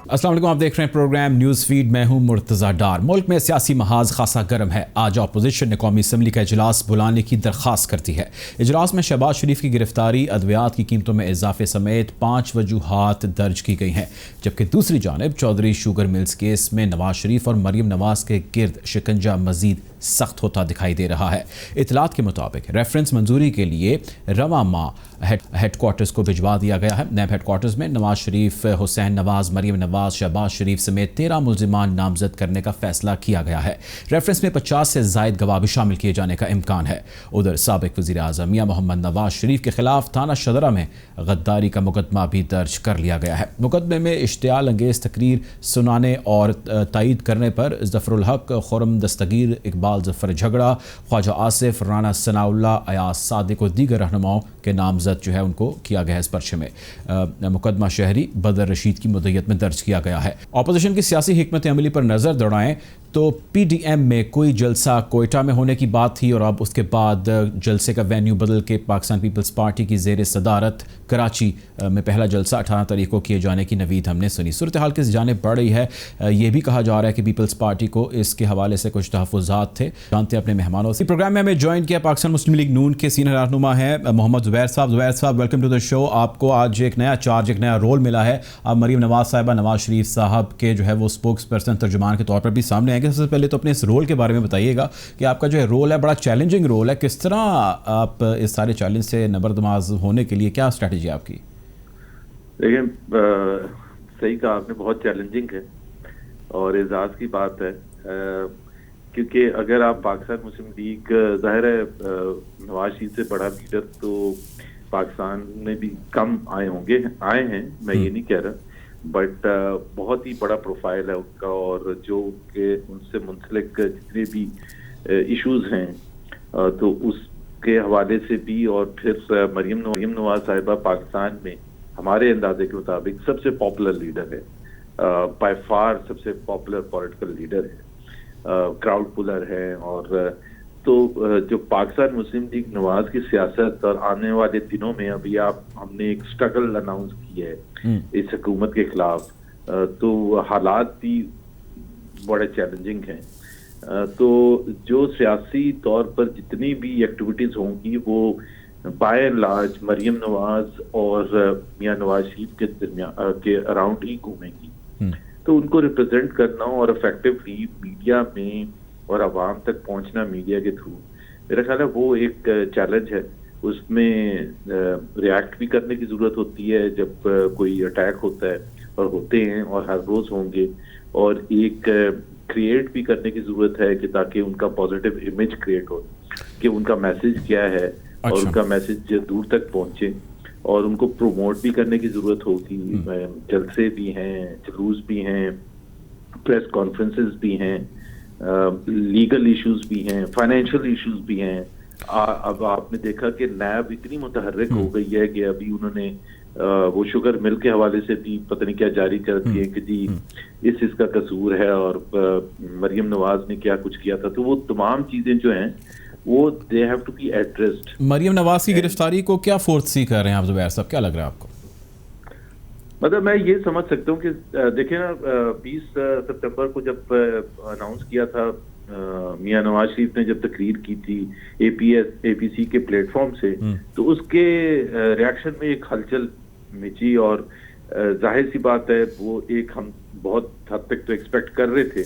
अस्सलाम वालेकुम, आप देख रहे हैं प्रोग्राम न्यूज़ फीड। मैं हूं मुर्तज़ा डार। मुल्क में सियासी महाज खासा गर्म है। आज अपोजिशन ने कौमी असम्बली का इजलास बुलाने की दरख्वास्त करती है। इजलास में शहबाज शरीफ की गिरफ्तारी, अद्वियात की कीमतों में इजाफे समेत 5 वजूहात दर्ज की गई हैं, जबकि दूसरी जानब चौधरी शुगर मिल्स केस में नवाज शरीफ और मरीम नवाज के गिर्द शिकंजा मजीद सख्त होता दिखाई दे रहा है। इतलात के मुताबिक रेफरेंस मंजूरी के लिए रवा माह हेडक्वार्टर्स को भिजवा दिया गया है। नैब हेडक्वार्टर्स में नवाज शरीफ, हुसैन नवाज, मरीम नवाज, शहबाज शरीफ समेत 13 मुल्जिमान नामजद करने का फैसला किया गया है। रेफरेंस में 50 से जायद गवाह भी शामिल किए जाने का इम्कान है। उधर साबिक वज़ीर आज़म मियां मोहम्मद नवाज शरीफ के खिलाफ थाना शदरा में गद्दारी का मुकदमा भी दर्ज कर लिया गया है। मुकदमे में इश्तियाल अंगेज़ तकरीर सुनाने और तायीद करने पर ज़फ़रुल हक, खुरम दस्तगीर, इकबाल ज़फ़र झगड़ा, ख्वाजा आसिफ, राना सनाउल्ला, अयाज सादिक और दीगर रहनुमाओं के नामजद जो है उनको किया गया है। इस पर्चे में मुकदमा शहरी बदर रशीद की मुद्दत में दर्ज किया गया है। अपोजिशन की सियासी हिकमत अमली पर नज़र दौड़ाएं तो PDM में कोई जलसा कोयटा में होने की बात थी और अब उसके बाद जलसे का वेन्यू बदल के पाकिस्तान पीपल्स पार्टी की ज़ेर सदारत कराची में पहला जलसा 18 तारीख को किए जाने की नवीद हमने सुनी। सूरत हाल किस जानिब बढ़ रही है, ये भी कहा जा रहा है कि पीपल्स पार्टी को इसके हवाले से कुछ तहफ़्फ़ुज़ात थे। जानते हैं अपने मेहमानों से। प्रोग्राम में हमें ज्वाइन किया पाकिस्तान मुस्लिम लीग नून के सीनियर रहनुमा है मोहम्मद ज़ुबैर साहब। ज़ुबैर साहब, वेलकम टू द शो। आपको आज एक नया चार्ज, एक नया रोल मिला है। आप मरीम नवाज साहिबा, नवाज शरीफ साहब के जो है वो स्पोक्स पर्सन, तर्जुमान के तौर पर भी सामने आएंगे। सबसे पहले तो अपने इस रोल के बारे में बताइएगा कि आपका जो है रोल है बड़ा चैलेंजिंग रोल है। किस तरह आप इस सारे चैलेंज से नबरदमाज होने के लिए क्या स्ट्रैटेजी है आपकी? देखिए, सही कहा आपने, बहुत चैलेंजिंग है और एजाज की बात है, क्योंकि अगर आप पाकिस्तान मुस्लिम लीग, जाहिर है नवाज शरीफ से बड़ा लीडर तो पाकिस्तान में भी कम आए हैं, मैं ये नहीं कह रहा, बट बहुत ही बड़ा प्रोफाइल है उनका और जो उनके उनसे मुंसलिक जितने भी इश्यूज हैं तो उसके हवाले से भी, और फिर मरीम नवाज साहिबा पाकिस्तान में हमारे अंदाजे के मुताबिक सबसे पॉपुलर लीडर है, बाय फार सबसे पॉपुलर पॉलिटिकल लीडर है, क्राउड पुलर है। और तो जो पाकिस्तान मुस्लिम लीग नवाज की सियासत और आने वाले दिनों में अभी हमने एक स्ट्रगल अनाउंस की है इस हुकूमत के खिलाफ, तो हालात भी बड़े चैलेंजिंग हैं। तो जो सियासी तौर पर जितनी भी एक्टिविटीज होंगी वो by and large Maryam Nawaz और मियां नवाज शरीफ के दरमियान के अराउंड ही घूमेंगी। तो उनको रिप्रेजेंट करना और इफेक्टिवली मीडिया में और आवाम तक पहुंचना मीडिया के थ्रू, मेरा ख्याल है वो एक चैलेंज है। उसमें रिएक्ट भी करने की जरूरत होती है जब कोई अटैक होता है, और होते हैं और हर रोज होंगे, और एक क्रिएट भी करने की जरूरत है कि ताकि उनका पॉजिटिव इमेज क्रिएट हो कि उनका मैसेज क्या है और उनका मैसेज दूर तक पहुंचे, और उनको प्रोमोट भी करने की जरूरत होगी। जलसे भी हैं, जुलूस भी हैं, प्रेस कॉन्फ्रेंसेस भी हैं, लीगल इश्यूज भी हैं, फाइनेंशियल इश्यूज भी हैं। अब आपने देखा कि नैब इतनी मुतहर्रिक हो गई है कि अभी उन्होंने वो शुगर मिल के हवाले से भी पता नहीं क्या जारी कर दिए कि जी इसका कसूर है, और मरीम नवाज ने क्या कुछ किया था। तो वो तमाम चीजें जो हैं वो they have to be addressed. Maryam Nawaz की गिरफ्तारी को क्या फोर्स सी कर रहे हैं आप ज़ुबैर साहब, क्या लग रहा है आपको? मतलब मैं ये समझ सकता हूँ कि देखिए ना, 20 सितंबर को जब अनाउंस किया था मियां नवाज शरीफ ने जब तकरीर की थी APC के प्लेटफॉर्म से, तो उसके रिएक्शन में एक हलचल मची, और जाहिर सी बात है वो एक हम बहुत हद तक तो एक्सपेक्ट कर रहे थे,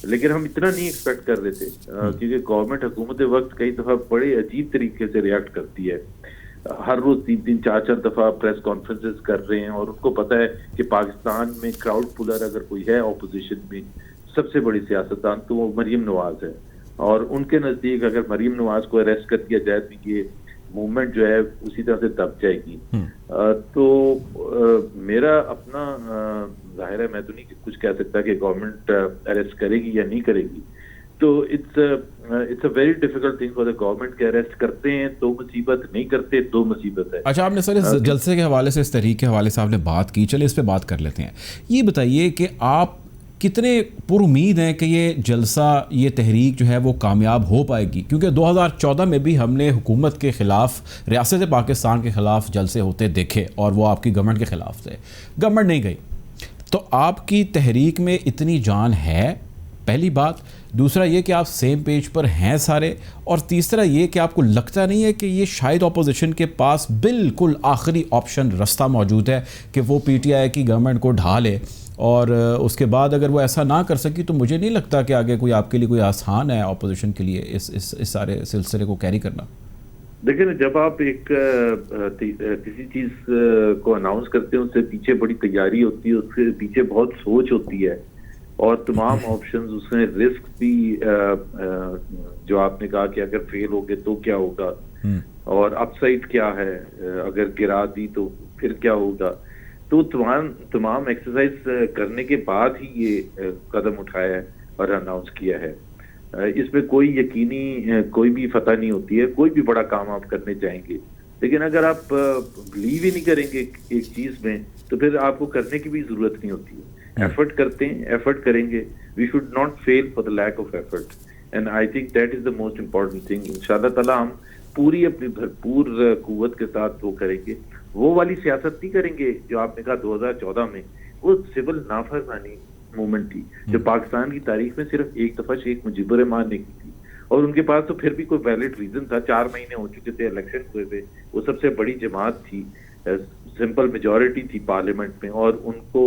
लेकिन हम इतना नहीं एक्सपेक्ट कर रहे थे, क्योंकि गवर्नमेंट हुकूमत वक्त कई दफा बड़े अजीब तरीके से रिएक्ट करती है। हर रोज 3-3, 4-4 दफा प्रेस कॉन्फ्रेंसेस कर रहे हैं, और उनको पता है कि पाकिस्तान में क्राउड पुलर अगर कोई है ऑपोजिशन में सबसे बड़ी सियासतदान तो वो मरीम नवाज है, और उनके नजदीक अगर मरीम नवाज को अरेस्ट कर दिया जाए तो ये मूवमेंट जो है उसी तरह से दब जाएगी। तो मेरा अपना जाहिर है, मैं तो नहीं कुछ कह सकता कि गवर्नमेंट अरेस्ट करेगी या नहीं करेगी, तो it's a very difficult thing for the government के अरेस्ट करते हैं तो मुसीबत, नहीं करते तो मुसीबत है। अच्छा, आपने सर इस जलसे के हवाले से, इस तहरीक के हवाले से आपने बात की, चलिए इस पे बात कर लेते हैं। ये बताइए कि आप कितने पुरुमीद हैं कि ये जलसा, ये तहरीक जो है वो कामयाब हो पाएगी? क्योंकि 2014 में भी हमने हुकूमत के ख़िलाफ़, रियासत पाकिस्तान के ख़िलाफ़ जलसे होते देखे और वो आपकी गवर्नमेंट के ख़िलाफ़ थे, गवर्नमेंट नहीं गई। तो आपकी तहरीक में इतनी जान है, पहली बात। दूसरा ये कि आप सेम पेज पर हैं सारे, और तीसरा ये कि आपको लगता नहीं है कि ये शायद अपोजिशन के पास बिल्कुल आखिरी ऑप्शन रास्ता मौजूद है कि वो पीटीआई की गवर्नमेंट को ढा ले, और उसके बाद अगर वो ऐसा ना कर सकी तो मुझे नहीं लगता कि आगे कोई आपके लिए कोई आसान है अपोजिशन के लिए इस सारे सिलसिले को कैरी करना। देखिए ना, जब आप एक किसी चीज को अनाउंस करते हैं उससे पीछे बड़ी तैयारी होती है, उसके पीछे बहुत सोच होती है, और तमाम ऑप्शंस उसमें रिस्क भी जो आपने कहा कि अगर फेल हो गए तो क्या होगा, और अपसाइड क्या है, अगर गिरा दी तो फिर क्या होगा। तो तमाम एक्सरसाइज करने के बाद ही ये कदम उठाया है और अनाउंस किया है। इसमें कोई यकीनी कोई भी फतह नहीं होती है, कोई भी बड़ा काम आप करने जाएंगे, लेकिन अगर आप बिलीव ही नहीं करेंगे एक चीज में तो फिर आपको करने की भी जरूरत नहीं होती है। एफर्ट करते हैं, एफर्ट करेंगे, we should not fail for the lack of effort, and I think that is the most important thing. इंशाल्लाह ताला हम पूरी अपनी भरपूर कुव्वत के साथ वो करेंगे। वो वाली सियासत नहीं करेंगे जो आपने कहा 2014 में, वो सिविल नाफरमानी मूवमेंट थी जो पाकिस्तान की तारीख में सिर्फ एक दफा शेख मुजीबुर रहमान ने की थी, और उनके पास तो फिर भी कोई वैलिड रीजन था। 4 महीने हो चुके थे, इलेक्शन हुए थे, वो सबसे बड़ी जमात थी, सिंपल मेजॉरिटी थी पार्लियामेंट में, और उनको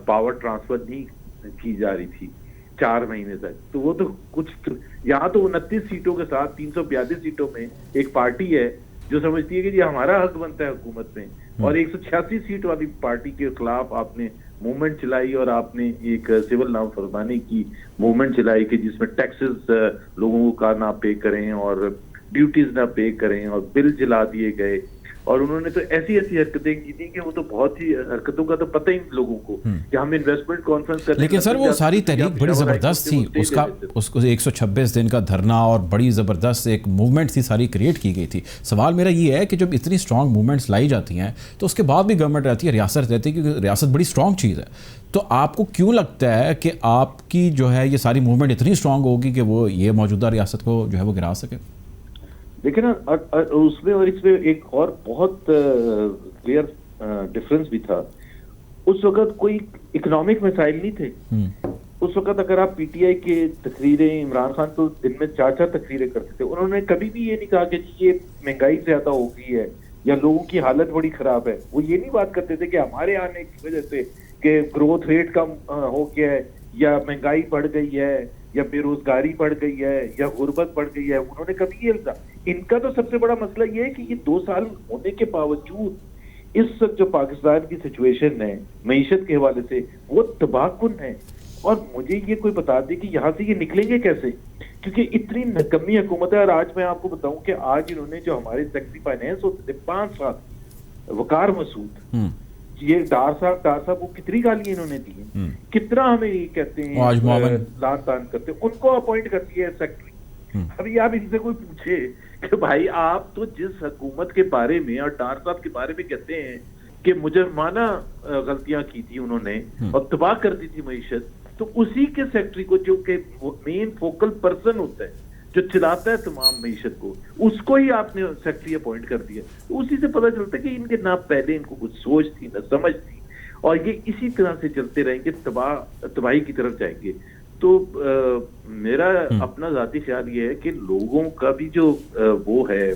पावर ट्रांसफर नहीं की जा रही थी 4 महीने तक। तो वो तो कुछ यहाँ तो 29 सीटों के साथ 342 सीटों में एक पार्टी है जो समझती है कि जी हमारा हक बनता है हुकूमत में, और 186 सीट वाली पार्टी के खिलाफ आपने मूवमेंट चलाई, और आपने एक सिविल नाफरमानी की मूवमेंट चलाई कि जिसमें टैक्सेस लोगों को ना पे करें और ड्यूटीज ना पे करें और बिल जला दिए गए, और उन्होंने तो ऐसी ऐसी हरकतें की थी कि वो तो बहुत ही हरकतों का तो पता ही लोगों को कि हम इन्वेस्टमेंट कॉन्फ्रेंस करते। लेकिन सर वो सारी तहरीक बड़ी ज़बरदस्त थी, उसको 126 दिन का धरना और बड़ी ज़बरदस्त एक मूवमेंट थी, सारी क्रिएट की गई थी। सवाल मेरा ये है कि जब इतनी स्ट्रॉन्ग मूवमेंट्स लाई जाती हैं तो उसके बाद भी गवर्नमेंट रहती है, रियासत रहती है, क्योंकि रियासत बड़ी स्ट्रॉन्ग चीज़ है। तो आपको क्यों लगता है कि आपकी जो है ये सारी मूवमेंट इतनी स्ट्रॉन्ग होगी कि वो ये मौजूदा रियासत को जो है वो गिरा सके? देखिए ना, उसमें और इसमें एक और बहुत क्लियर डिफरेंस भी था। उस वक्त कोई इकोनॉमिक मसाइल नहीं थे। उस वक्त अगर आप पीटीआई के तकरीरें, इमरान खान तो दिन में 4-4 तकरीरें करते थे, उन्होंने कभी भी ये नहीं कहा कि ये महंगाई ज्यादा हो गई है या लोगों की हालत बड़ी खराब है। वो ये नहीं बात करते थे कि हमारे आने की वजह से कि ग्रोथ रेट कम हो गया है, या महंगाई बढ़ गई है, या बेरोजगारी बढ़ गई है, या गुर्बत बढ़ गई है। उन्होंने कभी ये इनका तो सबसे बड़ा मसला ये है कि ये 2 साल होने के बावजूद इस वक्त जो पाकिस्तान की सिचुएशन है मईशत के हवाले से वो तबाहकुन है, और मुझे ये कोई बता दे कि यहाँ से ये निकलेंगे कैसे, क्योंकि इतनी नकम्मी हुकूमत है। और आज मैं आपको बताऊं कि आज इन्होंने जो हमारे सेक्रेटरी फाइनेंस होते थे 5 साल, वकार मसूद, ये डार साहब को कितनी गालियां इन्होंने दी हैं, कितना हमें ये कहते हैं लान तान करते हैं, उनको अपॉइंट कर दिया है सेक्रेटरी। अभी आप इनसे कोई पूछे कि भाई आप तो जिस हुकूमत के बारे में और डार साहब के बारे में कहते हैं कि मुजरमाना गलतियां की थी उन्होंने और तबाह कर दी थी मईशत, तो उसी के सेक्रेटरी को जो कि मेन फोकल पर्सन होता है जो चलाता है तमाम मईशत को, उसको ही आपने सेक्रेटरी अपॉइंट कर दिया। तो उसी से पता चलता है कि इनके ना पहले इनको कुछ सोच थी ना समझ थी, और ये इसी तरह से चलते रहेंगे, तबाही की तरफ जाएंगे। तो मेरा अपना जाती ख्याल ये है कि लोगों का भी जो वो है,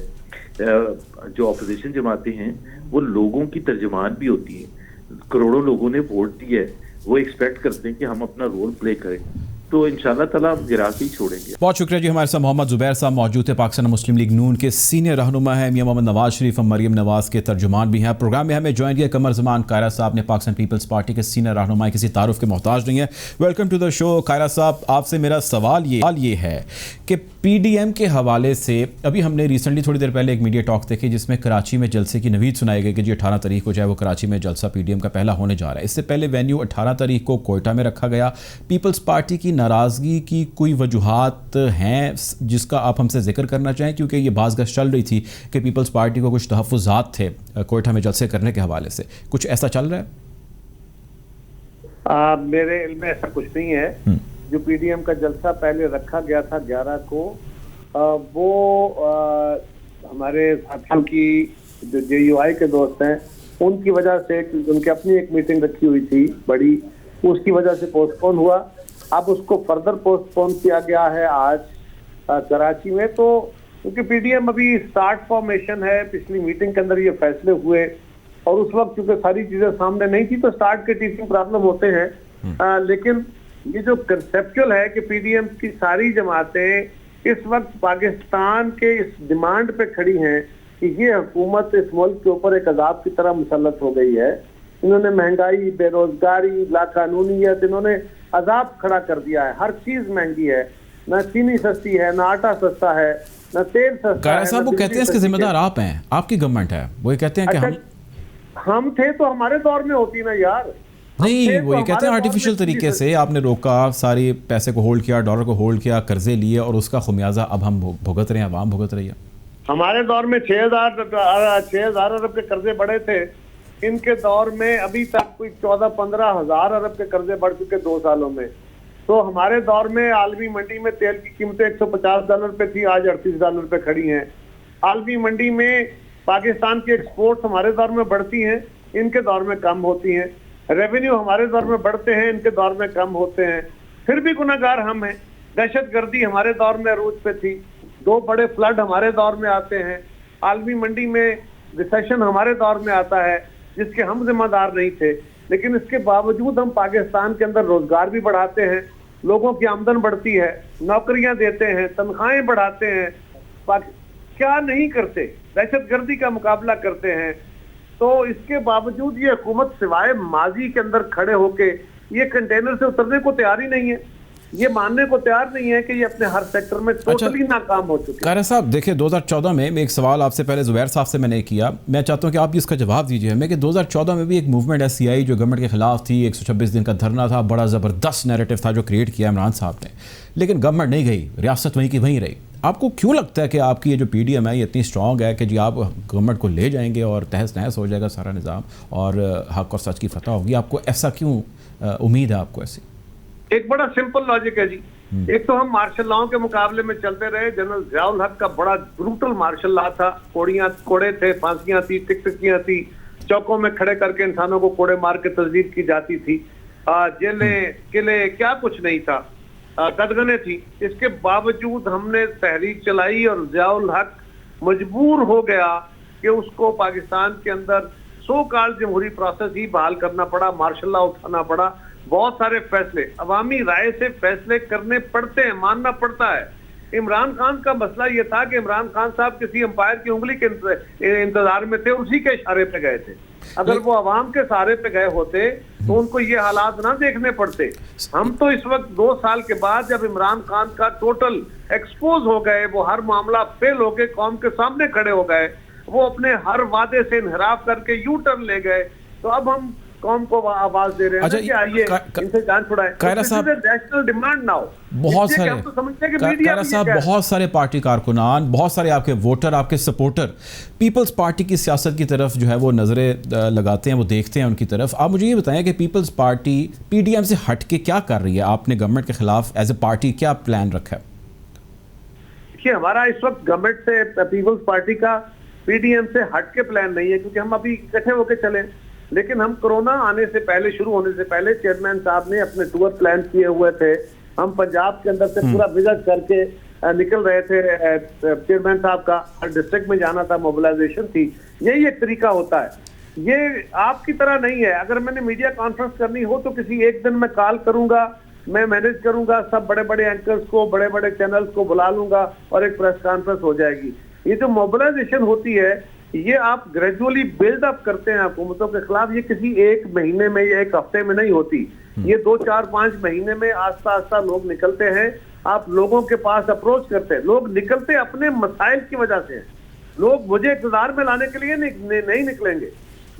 जो अपोजिशन जमातें हैं वो लोगों की तर्जुमान भी होती हैं। करोड़ों लोगों ने वोट दिया है, वो एक्सपेक्ट करते हैं कि हम अपना रोल प्ले करें, तो इंशाल्लाह ताला हम गिरा के ही छोड़ेंगे। बहुत शुक्रिया जी। हमारे साथ मोहम्मद जुबैर साहब मौजूद है, पाकिस्तान मुस्लिम लीग नून के सीनियर रहनुमा है। मियां मोहम्मद नवाज शरीफ और मरियम नवाज के तर्जुमान भी हैं। प्रोग्राम में हमें ज्वाइन किया कमर जमान कायरा साहब ने, पाकिस्तान पीपल्स पार्टी के सीनियर रहनुमा, किसी तारुफ के मोहताज नहीं है। Welcome to the show Kaira साहब। आपसे मेरा सवाल ये है कि पीडीएम के हवाले से अभी हमने रिसेंटली थोड़ी देर पहले एक मीडिया टॉक देखी जिसमें कराची में जलसे की नवीद सुनाई गई कि जी 18 तारीख को जो है वो कराची में जलसा पीडीएम का पहला होने जा रहा है। इससे पहले वेन्यू 18 तारीख को कोयटा में रखा गया। पीपल्स पार्टी की नाराज़गी की कोई वजूहात हैं जिसका आप हमसे जिक्र करना चाहें, क्योंकि ये बाज़गश चल रही थी कि पीपल्स पार्टी को कुछ तहफ़्फ़ुज़ात थे कोयटा में जलसे करने के हवाले से, कुछ ऐसा चल रहा है? मेरे इल्म में ऐसा कुछ नहीं है। जो पीडीएम का जलसा पहले रखा गया था 11 को, वो हमारे साथियों की जो जेयूआई के दोस्त हैं उनकी वजह से, क्योंकि उनकी अपनी एक मीटिंग रखी हुई थी बड़ी, उसकी वजह से पोस्टपोन हुआ। अब उसको फर्दर पोस्टपोन किया गया है आज कराची में। तो क्योंकि पीडीएम अभी स्टार्ट फॉर्मेशन है, पिछली मीटिंग के अंदर ये फैसले हुए और उस वक्त क्योंकि सारी चीजें सामने नहीं थी तो स्टार्ट के टीचिंग प्रॉब्लम होते हैं। लेकिन ये जो कंसेप्चुअल है कि पीडीएम की सारी जमातें इस वक्त पाकिस्तान के इस डिमांड पे खड़ी हैं कि ये हुकूमत इस मुल्क के ऊपर एक अजाब की तरह मुसल्लत हो गई है। इन्होंने महंगाई, बेरोजगारी, लाकानूनीयत, इन्होंने अजाब खड़ा कर दिया है। हर चीज महंगी है, न चीनी सस्ती है, न आटा सस्ता है, न तेल सस्ता है। साहब वो कहते हैं इसके जिम्मेदार आप हैं, आपकी गवर्नमेंट है, वो ये कहते हैं कि हम थे तो हमारे दौर में होती ना यार। नहीं, वो ये कहते हैं आर्टिफिशियल तरीके से आपने रोका, सारी पैसे को होल्ड किया, डॉलर को होल्ड किया, कर्जे लिए और उसका खुमियाजा अब हम भुगत रहे हैं, आवाम भुगत रही है। हमारे दौर में 6,000 अरब के कर्जे बढ़े थे। इनके दौर में अभी तक कोई 14-15 हजार अरब के कर्जे बढ़ चुके 2 सालों में। तो हमारे दौर में आलमी मंडी में तेल की कीमतें $150 पे थी, आज $38 पे खड़ी हैं। आलमी मंडी में पाकिस्तान की एक्सपोर्ट्स हमारे दौर में बढ़ती हैं, इनके दौर में कम होती हैं। रेवेन्यू हमारे दौर में बढ़ते हैं, इनके दौर में कम होते हैं। फिर भी गुनहगार हम हैं। दहशतगर्दी हमारे दौर में अरूज पे थी, 2 बड़े फ्लड हमारे दौर में आते हैं। आलमी मंडी में रिसेशन हमारे दौर में आता है जिसके हम जिम्मेदार नहीं थे। लेकिन इसके बावजूद हम पाकिस्तान के अंदर रोजगार भी बढ़ाते हैं, लोगों की आमदन बढ़ती है, नौकरियां देते हैं, तनख्वाहें बढ़ाते हैं। क्या नहीं करते, दहशतगर्दी का मुकाबला करते हैं। तो इसके बावजूद ये हुकूमत सिवाय माजी के अंदर खड़े होके ये कंटेनर से उतरने को तैयार ही नहीं है, ये मानने को तैयार नहीं है कि ये अपने हर सेक्टर में टोटली नाकाम हो चुके हैं। कारा साहब देखिए, 2014 में एक सवाल आपसे पहले जुबैर साहब से मैंने किया, मैं चाहता हूं कि आप इसका जवाब दीजिए हमें कि 2014 में भी एक मूवमेंट ऐसी आई जो गवर्नमेंट के खिलाफ थी, 126 दिन का धरना था, बड़ा ज़बरदस्त नैरेटिव था जो क्रिएट किया इमरान साहब ने, लेकिन गवर्नमेंट नहीं गई, रियासत वहीं की वहीं रही। आपको क्यों लगता है कि आपकी ये जो पीडीएम है ये इतनी स्ट्रॉन्ग है कि जी आप गवर्नमेंट को ले जाएंगे और तहस नहस हो जाएगा सारा निज़ाम और हक और सच की फतह होगी? आपको ऐसा क्यों उम्मीद है आपको ऐसी? एक बड़ा सिंपल लॉजिक है जी। एक तो हम मार्शल लॉ के मुकाबले में चलते रहे। जनरल ज़ियाउल हक का बड़ा ब्रूटल मार्शल लॉ था, कोड़े थे, फांसियां थी, टिकटिकियां थी, चौकों में खड़े करके इंसानों को कोड़े मार के तस्दीक की जाती थी, जेलें किले क्या कुछ नहीं था, कदगने थी। इसके बावजूद हमने तहरीक चलाई और ज़ियाउल हक मजबूर हो गया कि उसको पाकिस्तान के अंदर सो कॉल्ड जमहूरी प्रोसेस ही बहाल करना पड़ा, मार्शल लॉ उठाना पड़ा। बहुत सारे फैसले अवामी राय से फैसले करने पड़ते हैं, मानना पड़ता है। इमरान खान का मसला ये था कि इमरान खान साहब किसी अंपायर की उंगली के इंतजार में थे, उसी के इशारे पे गए थे। अगर वो अवाम के सहारे पे गए होते तो उनको ये हालात ना देखने पड़ते। हम तो इस वक्त 2 साल के बाद जब इमरान खान का टोटल एक्सपोज हो गए, वो हर मामला फेल हो गए, कौम के सामने खड़े हो गए, वो अपने हर वादे से इनहराफ करके यू टर्न ले गए, तो अब हम कौम को आवाज दे रहे हैं कि आइए इनसे जान छुड़ाएं। कायरा साहब, नेशनल डिमांड नाउ बहुत सारे कायरा साहब, बहुत सारे पार्टी कारकुनान, बहुत सारे आपके वोटर, आपके सपोर्टर पीपल्स पार्टी की सियासत की तरफ जो है वो नजरें लगाते हैं, वो देखते हैं उनकी तरफ। आप मुझे ये बताएं कि पीपल्स पार्टी पीडीएम से हट के क्या कर रही है? आपने गवर्नमेंट के खिलाफ एज ए पार्टी क्या प्लान रखा है? देखिए, हमारा इस वक्त गवर्नमेंट से, पीपल्स पार्टी का पीडीएम से हट के प्लान नहीं है, क्योंकि हम अभी इकट्ठे होकर चले। लेकिन हम कोरोना आने से पहले, शुरू होने से पहले चेयरमैन साहब ने अपने टूर प्लान किए हुए थे। हम पंजाब के अंदर से पूरा विजिट करके निकल रहे थे। चेयरमैन साहब का हर डिस्ट्रिक्ट में जाना था, मोबिलाइजेशन थी। यही एक तरीका होता है, ये आपकी तरह नहीं है। अगर मैंने मीडिया कॉन्फ्रेंस करनी हो तो किसी एक दिन में कॉल करूंगा, मैं मैनेज करूंगा, सब बड़े बड़े एंकर्स को, बड़े बड़े चैनल्स को बुला लूंगा और एक प्रेस कॉन्फ्रेंस हो जाएगी। ये जो मोबिलाइजेशन होती है, ये आप ग्रेजुअली बिल्ड अप करते हैं हुकूमतों के खिलाफ। ये किसी एक महीने में या एक हफ्ते में नहीं होती, ये 2, 4, 5 महीने में आस्ता आस्ता लोग निकलते हैं। आप लोगों के पास अप्रोच करते हैं, लोग निकलते अपने मसाइल की वजह से। लोग मुझे इक़्तिदार में लाने के लिए नहीं निकलेंगे,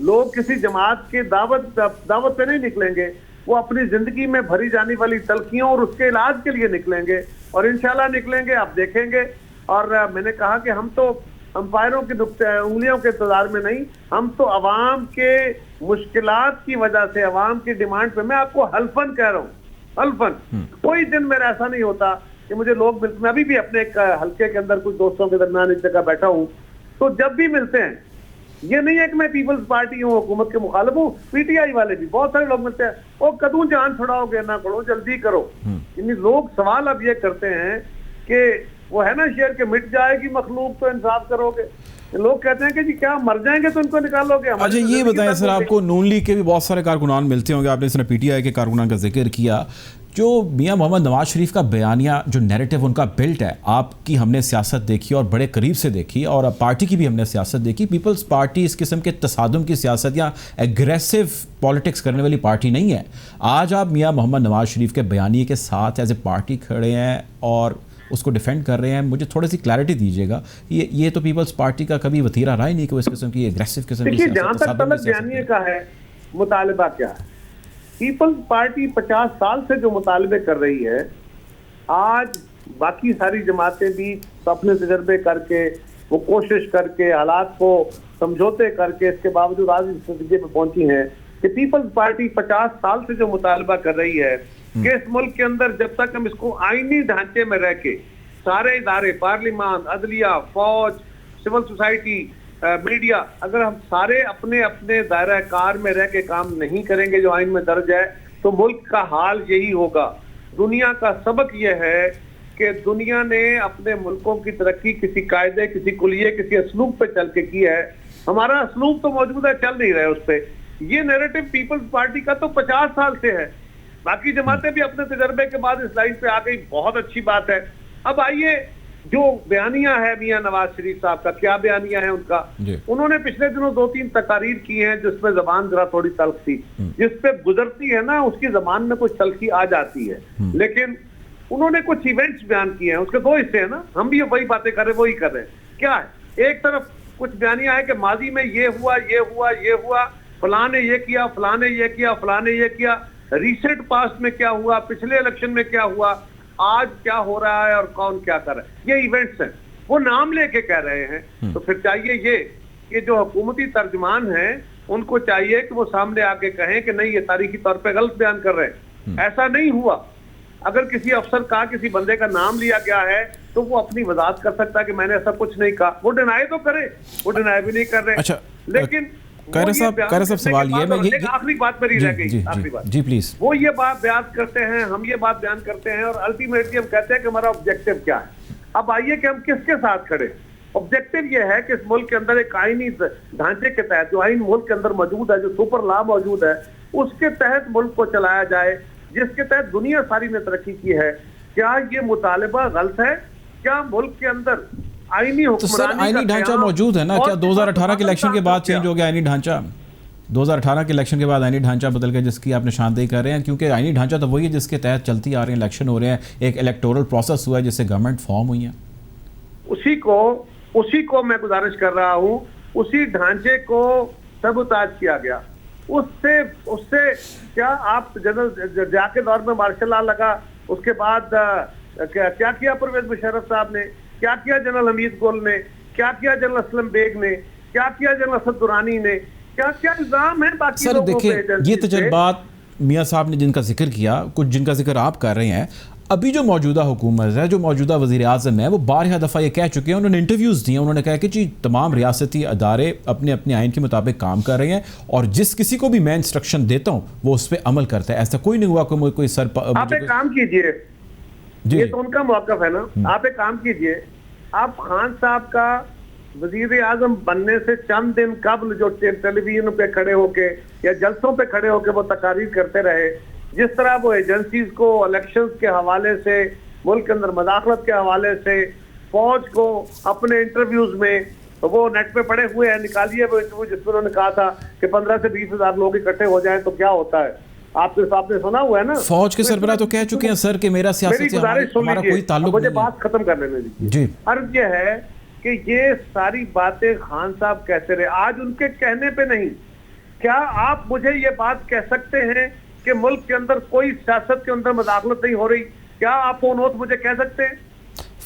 लोग किसी जमात के दावत पे नहीं निकलेंगे, वो अपनी जिंदगी में भरी जाने वाली तलखियों और उसके इलाज के लिए निकलेंगे, और इंशाल्लाह निकलेंगे, आप देखेंगे। और मैंने कहा कि हम तो अंपायरों की उंगलियों के इंतजार में नहीं, हम तो अवाम के मुश्किलात की वजह से, अवाम की डिमांड पे, मैं आपको हल्फन कह रहा हूँ, हल्फन कोई दिन मेरा ऐसा नहीं होता कि मुझे लोग मिलते। मैं अभी भी अपने एक हल्के के अंदर कुछ दोस्तों के दरमियान एक जगह बैठा हूँ, तो जब भी मिलते हैं ये नहीं है कि मैं पीपल्स पार्टी हूँ, हुकूमत के मुखालिफ हूँ। पीटीआई वाले भी बहुत सारे लोग मिलते हैं, वो कदू जान छुड़ाओगे ना करो, जल्दी करो। यानी लोग सवाल अब ये करते हैं कि वो है ना शेर के मिट जाएगी मखलूक तो इंसाफ करोगे। लोग कहते हैं कि जी क्या मर जाएंगे तो इनको निकालोगे। अच्छा ये बताएं सर, आपको नून लीग के भी बहुत सारे कारकुनान मिलते होंगे, आपने इसने पीटीआई के कारकुनान का जिक्र किया, जो मियां मोहम्मद नवाज शरीफ का बयानिया जो नैरेटिव उनका बिल्ट है, आपकी हमने सियासत देखी और बड़े करीब से देखी, और पार्टी की भी हमने सियासत देखी। पीपल्स पार्टी इस किस्म के तसादुम की सियासत या एग्रेसिव पॉलिटिक्स करने वाली पार्टी नहीं है। आज आप मियां मोहम्मद नवाज शरीफ के बयानिए के साथ एज ए पार्टी खड़े हैं और उसको डिफेंड कर रहे हैं, मुझे थोड़ी सी क्लैरिटी दीजिएगा। ये तो पीपल्स पार्टी का कभी वतीरा रहा ही नहीं कि वो इस किस्म की एग्रेसिव किस्म की जहां तक तलब बयानिए का है, मुतालिबा क्या है, पीपल्स पार्टी 50 साल से जो मुतालबे कर रही है, आज बाकी सारी जमातें भी अपने तजर्बे करके, वो कोशिश करके, हालात को समझौते करके, इसके बावजूद आज इस नतीजे पे पहुंची है कि पीपल्स पार्टी 50 साल से जो मुतालबा कर रही है कि इस मुल्क के अंदर जब तक हम इसको आईनी ढांचे में रह के सारे इदारे, पार्लियामान, अदलिया, फौज, सिविल सोसाइटी, मीडिया, अगर हम सारे अपने अपने दायरा कार में रह के काम नहीं करेंगे जो आइन में दर्ज है, तो मुल्क का हाल यही होगा। दुनिया का सबक यह है कि दुनिया ने अपने मुल्कों की तरक्की किसी कायदे, किसी कुलिये, किसी असलूब पे चल के की है। हमारा असलूब तो मौजूद है, चल नहीं रहा है उस पर। ये नैरेटिव पीपल्स पार्टी का तो 50 साल से है। बाकी जमातें भी अपने तजर्बे के बाद इस लाइन पे आ गई, बहुत अच्छी बात है। अब आइए जो बयानिया है मियां नवाज शरीफ साहब का, क्या बयानिया है उनका। उन्होंने पिछले दिनों 2-3 तकारीर की हैं जिसमें जबान जरा थोड़ी तल्ख थी, जिस पे गुजरती है ना उसकी जबान में कुछ तल्खी आ जाती है, लेकिन उन्होंने कुछ इवेंट्स बयान किए हैं, उसके 2 हिस्से हैं ना, हम भी वही बातें कर रहे हैं, वही कर रहे हैं। क्या है, एक तरफ कुछ बयानिया है कि माजी में ये हुआ, ये हुआ, ये हुआ, फलां ने ये किया, फलां ने ये किया, फलां ने ये किया, रिसेंट पास्ट में क्या हुआ, पिछले इलेक्शन में क्या हुआ, आज क्या हो रहा है और कौन क्या कर रहा है, ये इवेंट्स हैं, वो नाम लेके कह रहे हैं। तो फिर चाहिए ये जो हुकूमती तर्जमान हैं उनको चाहिए कि वो सामने आके कहें कि नहीं ये तारीखी तौर पे गलत बयान कर रहे हैं, ऐसा नहीं हुआ। अगर किसी अफसर का, किसी बंदे का नाम लिया गया है तो वो अपनी वजाहत कर सकता है कि मैंने ऐसा कुछ नहीं कहा, वो डिनाई तो करे, वो डिनाई भी नहीं कर रहे। अच्छा, लेकिन खैर साहब सवाल ये है, आखिरी बात मेरी रह गई, आखिरी बात जी प्लीज, वो ये बात बयान करते हैं, हम ये बात बयान करते हैं और अल्टीमेटली हम कहते हैं कि हमारा ऑब्जेक्टिव क्या है। अब आइए कि हम किसके साथ खड़े। ऑब्जेक्टिव ये है कि इस मुल्क के अंदर एक आईनी ढांचे के तहत, जो आइन मुल्क के अंदर मौजूद है, जो सुपर लॉ मौजूद है, उसके तहत मुल्क को चलाया जाए, जिसके तहत दुनिया सारी ने तरक्की की है। क्या ये मुतालिबा गलत है? क्या मुल्क के अंदर आईनी हुक्मरानी, आईनी ढांचा मौजूद है ना? क्या 2018 के इलेक्शन के बाद चेंज हो गया आईनी ढांचा? 2018 के इलेक्शन के बाद आईनी ढांचा बदल गया, जिसकी आप निशानदेही कर रहे हैं, क्योंकि आईनी ढांचा तो वही है जिसके तहत चलती आ रही है, इलेक्शन हो रहे हैं, एक इलेक्टोरल प्रोसेस हुआ है जिससे गवर्नमेंट फॉर्म हुई है। उसी को मैं गुजारिश कर रहा हूँ, उसी ढांचे को सबूताज किया गया। उससे क्या आप जनरल जाके दौर में मार्शल लॉ लगा, उसके बाद क्या किया परवेज मुशर्रफ साहब ने, क्या किया जनरल हमीद गुल ने, क्या किया जनरल असलम बेग ने, क्या किया जनरल असद दुरानी ने, क्या क्या इल्जाम है बाकी सर देखिए, ये तजर्बात मियां साहब ने जिनका जिक्र किया, कुछ जिनका जिक्र आप कर रहे हैं, अभी जो मौजूदा हुकूमत है, जो मौजूदा वज़ीर आज़म है, वो 12 दफ़ा ये कह चुके हैं, उन्होंने इंटरव्यूज़ दिए, उन्होंने कहा कि जी तमाम रियासती अदारे अपने अपने आइन के मुताबिक काम कर रहे हैं और जिस किसी को भी मैं इंस्ट्रक्शन देता हूँ वो उस पर अमल करता है। ऐसा कोई नहीं हुआ कोई सर। आप एक काम कीजिए, ये तो उनका मौक़िफ़ है ना, आप एक काम कीजिए, आप खान साहब का वजीर आजम बनने से चंद दिन कबल जो टेलीविजन पे खड़े होके या जलसों पे खड़े होके वो तकारीर करते रहे, जिस तरह वो एजेंसीज को इलेक्शंस के हवाले से, मुल्क के अंदर मदाखलत के हवाले से, फौज को अपने इंटरव्यूज में, तो वो नेट पे पड़े हुए हैं, निकालिए वो इंटरव्यू जिसमें उन्होंने कहा था कि 15 से 20 हजार लोग इकट्ठे हो जाएं तो क्या होता है। आपने सुना हुआ है ना, फौज के सरबराह तो कह चुके हैं सर कि मेरा सियासत से हमारा कोई ताल्लुक नहीं है। मुझे बात खत्म करने दीजिए जी। अर्ज ये है कि ये सारी बातें खान साहब कहते रहे, आज उनके कहने पे नहीं। क्या आप मुझे ये बात कह सकते हैं कि मुल्क के अंदर कोई सियासत के अंदर मदाखलत नहीं हो रही? क्या आप फोन मुझे कह सकते हैं?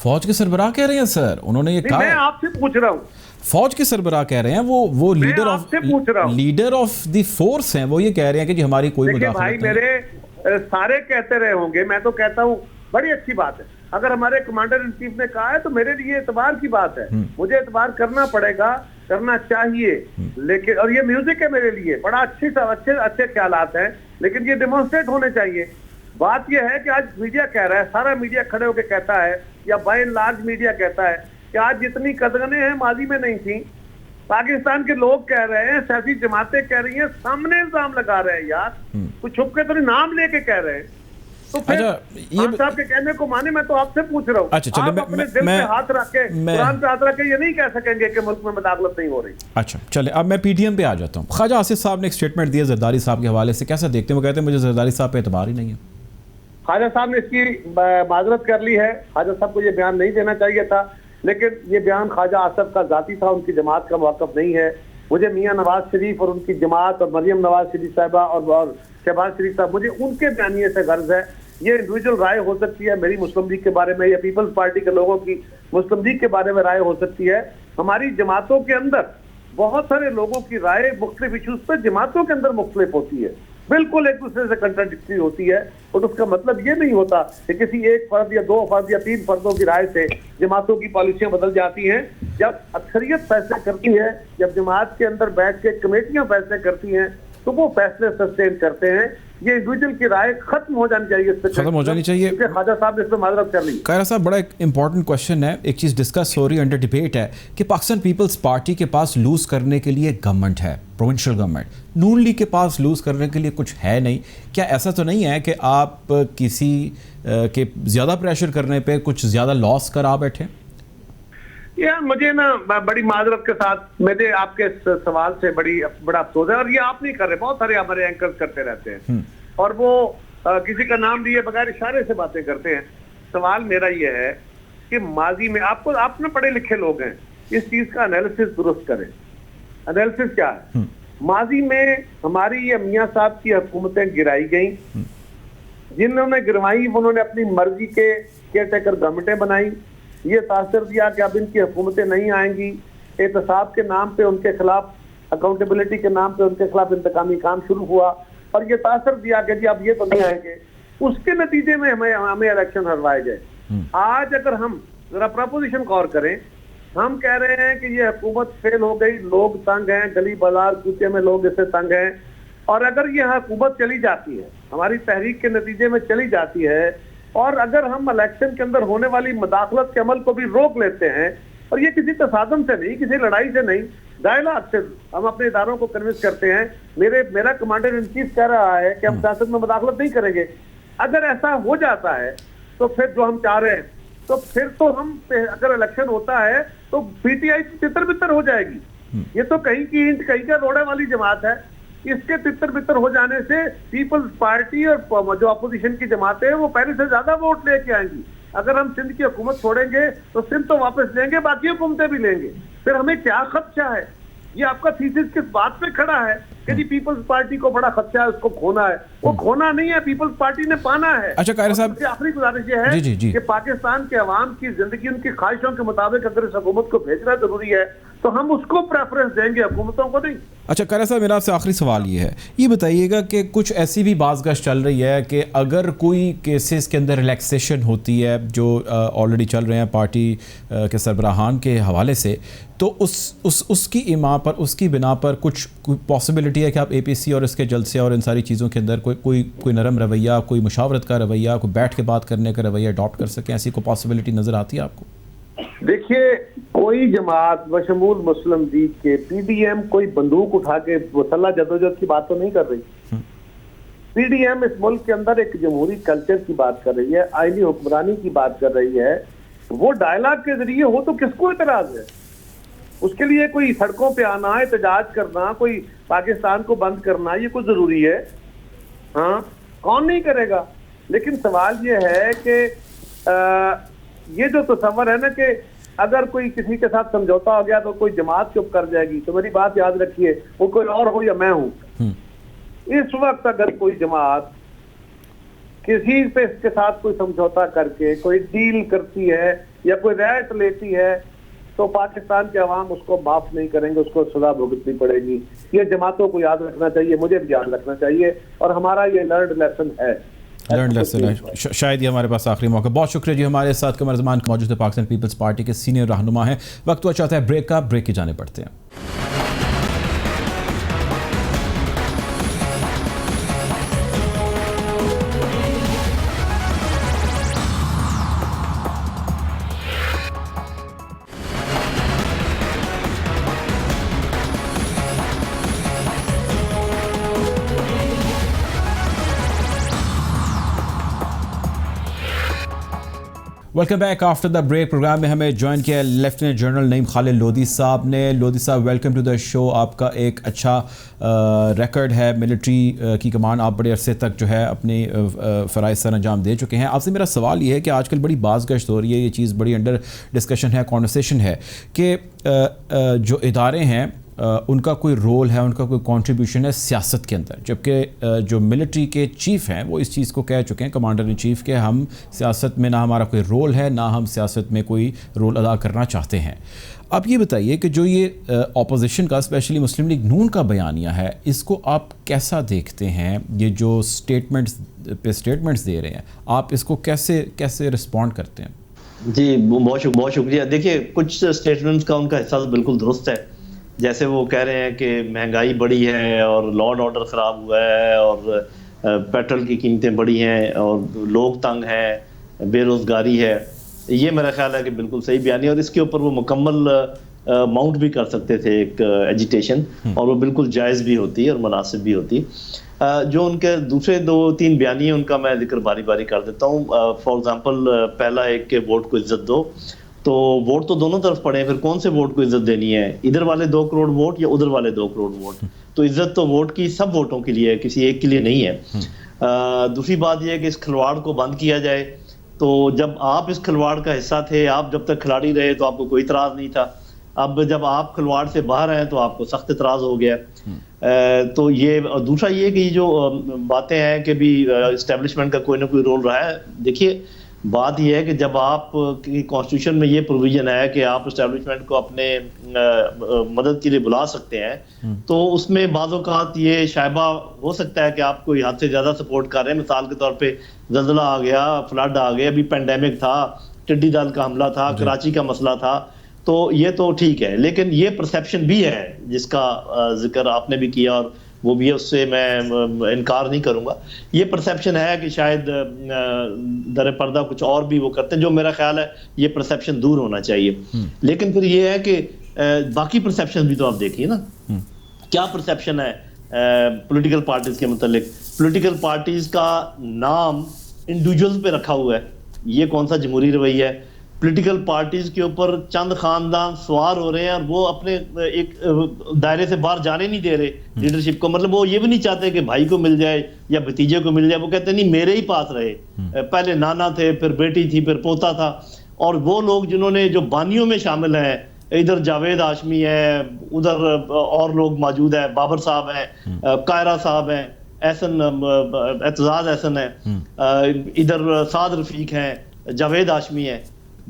फौज के सरबराह कह रहे हैं सर, उन्होंने ये कहा। मैं आपसे पूछ रहा हूँ, फौज के सरबराह कह रहे हैं, वो लीडर ऑफ द फोर्स हैं, वो ये कह रहे हैं कि जी हमारी कोई मुदाखलत भाई नहीं। मेरे सारे कहते रहे होंगे, मैं तो कहता हूँ बड़ी अच्छी बात है। अगर हमारे कमांडर इन चीफ ने कहा है तो मेरे लिए एतबार की बात है, मुझे एतबार करना पड़ेगा करना चाहिए, लेकिन और ये म्यूजिक है मेरे लिए, बड़ा अच्छे ख्यालात हैं, लेकिन ये डेमोन्स्ट्रेट होने चाहिए। बात ये है कि आज मीडिया कह रहा है, सारा मीडिया खड़े होकर कहता है, या बाय एंड लार्ज मीडिया कहता है कि आज जितनी कदगने हैं माजी में नहीं थी। पाकिस्तान के लोग कह रहे हैं, सियासी जमातें कह रही हैं, सामने इल्जाम लगा रहे हैं यार, कुछ छुप के तो नहीं, नाम लेके कह रहे हैं। तो फिर खान साहब के कहने को माने, मैं तो आपसे पूछ रहा हूँ, आप अपने दिल पे हाथ रख के, कुरान पे हाथ रख के ये नहीं कह सकेंगे कि मुल्क में मदाखलत नहीं हो रही। अच्छा चले, अब मैं पीटीएम पे आ जाता हूँ। ख्वाजा आसिफ साहब ने एक स्टेटमेंट दिया जरदारी साहब के हवाले से, कैसा देखते हैं? वो कहते हैं मुझे जरदारी साहब पे एतबार ही नहीं है। ख्वाजा साहब ने इसकी माजरत कर ली है, ख्वाजा साहब को ये बयान नहीं देना चाहिए था, लेकिन ये बयान ख्वाजा आसिफ का जाती था, उनकी जमात का मौक़िफ़ नहीं है। मुझे मियाँ नवाज शरीफ और उनकी जमात और मरियम नवाज शरीफ साहिबा और शहबाज शरीफ साहब, मुझे उनके बयानिए से गर्ज है। ये इंडिविजुअल राय हो सकती है मेरी मुस्लिम लीग के बारे में, या पीपल्स पार्टी के लोगों की मुस्लिम लीग के बारे में राय हो सकती है। हमारी जमातों के अंदर बहुत सारे लोगों की राय मुख्तलिफ इशूज पर जमातों के अंदर मुख्तलिफ होती है, बिल्कुल एक दूसरे से कंट्राडिक्टरी होती है। और उसका मतलब ये नहीं होता कि किसी एक फर्द या 2 फर्द या 3 फर्दों की राय से जमातों की पॉलिसियां बदल जाती हैं। जब अक्सरियत फैसले करती है, जब जमात के अंदर बैठ के कमेटियां फैसले करती हैं, तो वो फैसले सस्टेन करते हैं। ये इंडिविजुअल की राय खत्म हो जानी चाहिए, खत्म हो जानी चाहिए। ख्वाजा साहब ने इस पर माजरत कर ली। कायरा साहब, बड़ा एक इंपॉर्टेंट क्वेश्चन है, एक चीज़ डिस्कस हो रही है, अंडर डिबेट है कि पाकिस्तान पीपल्स पार्टी के पास लूज करने के लिए गवर्नमेंट है, प्रोविंशियल गवर्नमेंट। नून लीग के पास लूज करने के लिए कुछ है नहीं। क्या ऐसा तो नहीं है कि आप किसी के ज़्यादा प्रेशर करने पर कुछ ज़्यादा लॉस करा बैठे? यार मुझे ना बड़ी माजरत के साथ मेरे आपके सवाल से बड़ा अफसोस है, और ये आप नहीं कर रहे, बहुत सारे हमारे एंकर्स करते रहते हैं और वो किसी का नाम लिए बगैर इशारे से बातें करते हैं। सवाल मेरा ये है कि माजी में आप ना पढ़े लिखे लोग हैं, इस चीज का एनालिसिस दुरुस्त करें। एनालिसिस क्या है? माजी में हमारी ये मियाँ साहब की हुकूमतें गिराई गई, जिन्होंने गिरवाई उन्होंने अपनी मर्जी के केयरटेकर गवर्नमेंटें बनाई। ये तासर दिया कि अब इनकी हुकूमतें नहीं आएंगी, एहतसाब के नाम पे उनके खिलाफ, अकाउंटेबिलिटी के नाम पे उनके खिलाफ इंतकामी काम शुरू हुआ, और ये तासर दिया कि जी अब ये तो नहीं आएंगे। उसके नतीजे में हमें इलेक्शन हरवाए गए। आज अगर हम जरा प्रपोजिशन गौर करें, हम कह रहे हैं कि ये हुकूमत फेल हो गई, लोग तंग हैं, गली बाजार कूचे में लोग इससे तंग हैं, और अगर ये हुकूमत चली जाती है, हमारी तहरीक के नतीजे में चली जाती है, और अगर हम इलेक्शन के अंदर होने वाली मदाखलत के अमल को भी रोक लेते हैं, और ये किसी तसादम से नहीं, किसी लड़ाई से नहीं, डायलॉग से हम अपने इदारों को कन्विंस करते हैं। मेरा कमांडर इन चीफ कह रहा है कि हम सियासत में मदाखलत नहीं करेंगे। अगर ऐसा हो जाता है तो फिर जो हम चाह रहे हैं, तो फिर तो हम, अगर इलेक्शन होता है तो पीटीआई तितर बितर हो जाएगी। ये तो कहीं की ईंट कहीं का रोड़े वाली जमात है। इसके तितर बितर हो जाने से पीपल्स पार्टी और जो अपोजिशन की जमातें हैं वो पहले से ज्यादा वोट लेके आएंगी। अगर हम सिंध की हुकूमत छोड़ेंगे तो सिंध तो वापस लेंगे, बाकी हुकूमतें भी लेंगे। फिर हमें क्या खदशा है? ये आपका थीसिस किस बात पे खड़ा है कि जी पीपल्स पार्टी को बड़ा खदशा है, उसको खोना है? वो खोना नहीं है, पीपल्स पार्टी ने पाना है। अच्छा कायरा साहब, आखिरी गुजारिश ये है कि पाकिस्तान के अवाम की जिंदगी उनकी ख्वाहिशों के मुताबिक अगर इस हुकूमत को भेजना जरूरी है तो हम उसको प्रेफरेंस देंगे, हुकूमतों को नहीं। अच्छा कायरा साहब, मेरा आपसे आखिरी सवाल ये है, ये बताइएगा कि कुछ ऐसी भी बाज़गश चल रही है कि अगर कोई केसेस के अंदर रिलैक्सेशन होती है जो ऑलरेडी चल रहे हैं पार्टी के सरबराहान के हवाले से, तो उसकी इमा पर, उसकी बिना पर कुछ पॉसिबिलिटी है कि आप एपीसी और इसके जलसे और इन सारी चीज़ों के अंदर कोई नरम रवैया, कोई मुशावरत का रवैया, कोई बैठ के बात करने का रवैया अडॉप्ट कर सकें? ऐसी कोई पॉसिबिलिटी नज़र आती है आपको? देखिए, कोई जमात बशमूल मुस्लिम लीग के पीडीएम कोई बंदूक उठा के मुसल्लह जदोजहद की बात तो नहीं कर रही। पीडीएम इस मुल्क के अंदर एक जमहूरी कल्चर की बात कर रही है, आईनी हुक्मरानी की बात कर रही है। वो डायलॉग के जरिए हो तो किसको इतराज है? उसके लिए कोई सड़कों पे आना, एहतजाज करना, कोई पाकिस्तान को बंद करना, ये कुछ जरूरी है? हाँ, कौन नहीं करेगा। लेकिन सवाल ये है कि ये जो तस्वर है ना कि अगर कोई किसी के साथ समझौता हो गया तो कोई जमात चुप कर जाएगी, तो मेरी बात याद रखिए, वो कोई और हो या मैं हूं। इस वक्त अगर कोई जमात किसी पे इसके साथ कोई समझौता करके कोई डील करती है या कोई रायत लेती है, तो पाकिस्तान के अवाम उसको माफ नहीं करेंगे, उसको सजा भुगतनी पड़ेगी। ये जमातों को याद रखना चाहिए, मुझे भी याद रखना चाहिए, और हमारा ये लर्न लेसन है। शायद ये हमारे पास आखिरी मौका। बहुत शुक्रिया जी। हमारे साथ कमर ज़मान मौजूद है, पाकिस्तान पीपल्स पार्टी के सीनियर रहनुमा हैं। वक्त हुआ चाहता है ब्रेक का, ब्रेक की जाने पड़ते हैं। Welcome back after the break. Programme में हमें ज्वाइन किया लेफ्टिनेंट जनरल नईम खालिद लोधी साहब ने। लोधी साहब, वेलकम टू द शो। आपका एक अच्छा रिकॉर्ड है, मिलिट्री की कमान आप बड़े अरसे तक जो है अपनी फ़राइज़ सर अंजाम दे चुके हैं। आपसे मेरा सवाल ये है कि आजकल बड़ी बाज़गश्त हो रही है, ये चीज़ बड़ी अंडर डिस्कशन है, कॉन्वर्सेशन है कि जो इदारे हैं उनका कोई रोल है, उनका कोई कंट्रीब्यूशन है सियासत के अंदर, जबकि जो मिलिट्री के चीफ़ हैं वो इस चीज़ को कह चुके हैं, कमांडर इन चीफ़, के हम सियासत में ना हमारा कोई रोल है, ना हम सियासत में कोई रोल अदा करना चाहते हैं। अब ये बताइए कि जो ये अपोजिशन का, स्पेशली मुस्लिम लीग नून का बयानिया है, इसको आप कैसा देखते हैं? ये जो स्टेटमेंट्स दे रहे हैं, आप इसको कैसे रिस्पॉन्ड करते हैं? जी, बहुत शुक्रिया। देखिए, कुछ स्टेटमेंट्स का उनका हिस्सा बिल्कुल दुरुस्त है। जैसे वो कह रहे हैं कि महंगाई बढ़ी है और लॉ एंड ऑर्डर ख़राब हुआ है और पेट्रोल की कीमतें बढ़ी हैं और लोग तंग हैं, बेरोज़गारी है। ये मेरा ख्याल है कि बिल्कुल सही बयान है और इसके ऊपर वो मुकम्मल माउंट भी कर सकते थे एक एजिटेशन, और वो बिल्कुल जायज़ भी होती है और मुनासिब भी होती। जो उनके दूसरे 2-3 बयान हैं उनका मैं जिक्र बारी बारी कर देता हूँ। फॉर एग्ज़ाम्पल, पहला एक के वोट को इज्जत दो, तो वोट तो दोनों तरफ पड़े हैं, फिर कौन से वोट को इज्जत देनी है? इधर वाले 2 करोड़ वोट या उधर वाले 2 करोड़ वोट? तो इज्जत तो वोट की सब वोटों के लिए है, किसी एक के लिए नहीं है। दूसरी बात यह है कि इस खिलवाड़ को बंद किया जाए। तो जब आप इस खिलवाड़ का हिस्सा थे, आप जब तक खिलाड़ी रहे तो आपको कोई इतराज़ नहीं था। अब जब आप खिलवाड़ से बाहर आए तो आपको सख्त इतराज़ हो गया। तो ये दूसरा ये कि जो बातें हैं कि भी इस्टेब्लिशमेंट का कोई ना कोई रोल रहा है। देखिए, बात यह है कि जब आप की कॉन्स्टिट्यूशन में ये प्रोविजन है कि आप इस्टेब्लिशमेंट को अपने मदद के लिए बुला सकते हैं, तो उसमें बाज़ औक़ात ये शायबा हो सकता है कि आप कोई हद से ज़्यादा सपोर्ट कर रहे हैं। मिसाल के तौर पे ज़ल्ज़ला आ गया, फ्लड आ गया, अभी पेंडेमिक था, टिड्डी दल का हमला था, कराची का मसला था, तो ये तो ठीक है। लेकिन ये परसेप्शन भी है जिसका जिक्र आपने भी किया और वो भी है, उससे मैं इनकार नहीं करूंगा। ये परसेप्शन है कि शायद दर पर्दा कुछ और भी वो करते हैं, जो मेरा ख्याल है ये परसेप्शन दूर होना चाहिए। लेकिन फिर ये है कि बाकी परसेप्शन भी तो आप देखिए ना, क्या परसेप्शन है पॉलिटिकल पार्टीज के मतलब। पॉलिटिकल पार्टीज का नाम इंडिविजुअल्स पे रखा हुआ है, ये कौन सा जमहूरी रवैया है? पॉलिटिकल पार्टीज के ऊपर चंद खानदान सवार हो रहे हैं और वो अपने एक दायरे से बाहर जाने नहीं दे रहे लीडरशिप को। मतलब वो ये भी नहीं चाहते कि भाई को मिल जाए या भतीजे को मिल जाए, वो कहते नहीं मेरे ही पास रहे। पहले नाना थे, फिर बेटी थी, फिर पोता था। और वो लोग जिन्होंने जो बानियों में शामिल हैं, इधर जावेद हाशमी है, उधर और लोग मौजूद है, बाबर साहब हैं, कायरा साहब हैं, एतजाज एहसन है, इधर साद रफीक हैं, जावेद हाशमी है।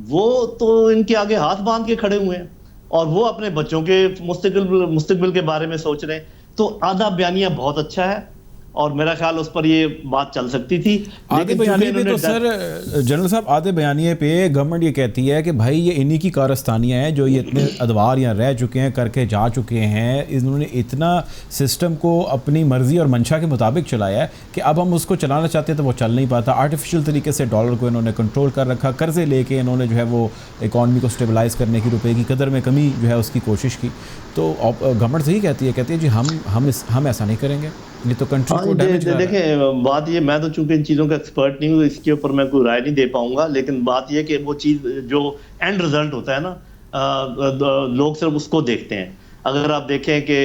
वो तो इनके आगे हाथ बांध के खड़े हुए हैं और वो अपने बच्चों के मुस्तकबिल के बारे में सोच रहे हैं। तो आधा बयानिया बहुत अच्छा है और मेरा ख्याल उस पर ये बात चल सकती थी। आधे बयानिए पे तो सर जनरल साहब, आधे बयानिए पे गवर्नमेंट ये कहती है कि भाई ये इन्हीं की कारस्तानियाँ हैं जो ये इतने अदवार यहाँ रह चुके हैं, करके जा चुके हैं, इन्होंने इतना सिस्टम को अपनी मर्जी और मंशा के मुताबिक चलाया है कि अब हम उसको चलाना चाहते हैं तो वो चल नहीं पाता। आर्टिफिशियल तरीके से डॉलर को इन्होंने कंट्रोल कर रखा, कर्जे लेके इन्होंने जो है वो इकॉनमी को स्टेबलाइज़ करने की, रुपये की कदर में कमी जो है उसकी कोशिश की। तो गवर्नमेंट सही कहती है जी हम ऐसा नहीं करेंगे, ये तो कंट्री को डैमेज कर रहा है। देखें, बात ये, मैं तो चूंकि इन चीज़ों का एक्सपर्ट नहीं हूँ, इसके ऊपर मैं कोई राय नहीं दे पाऊंगा। लेकिन बात ये कि वो चीज़ जो एंड रिजल्ट होता है ना, लोग सिर्फ उसको देखते हैं। अगर आप देखें कि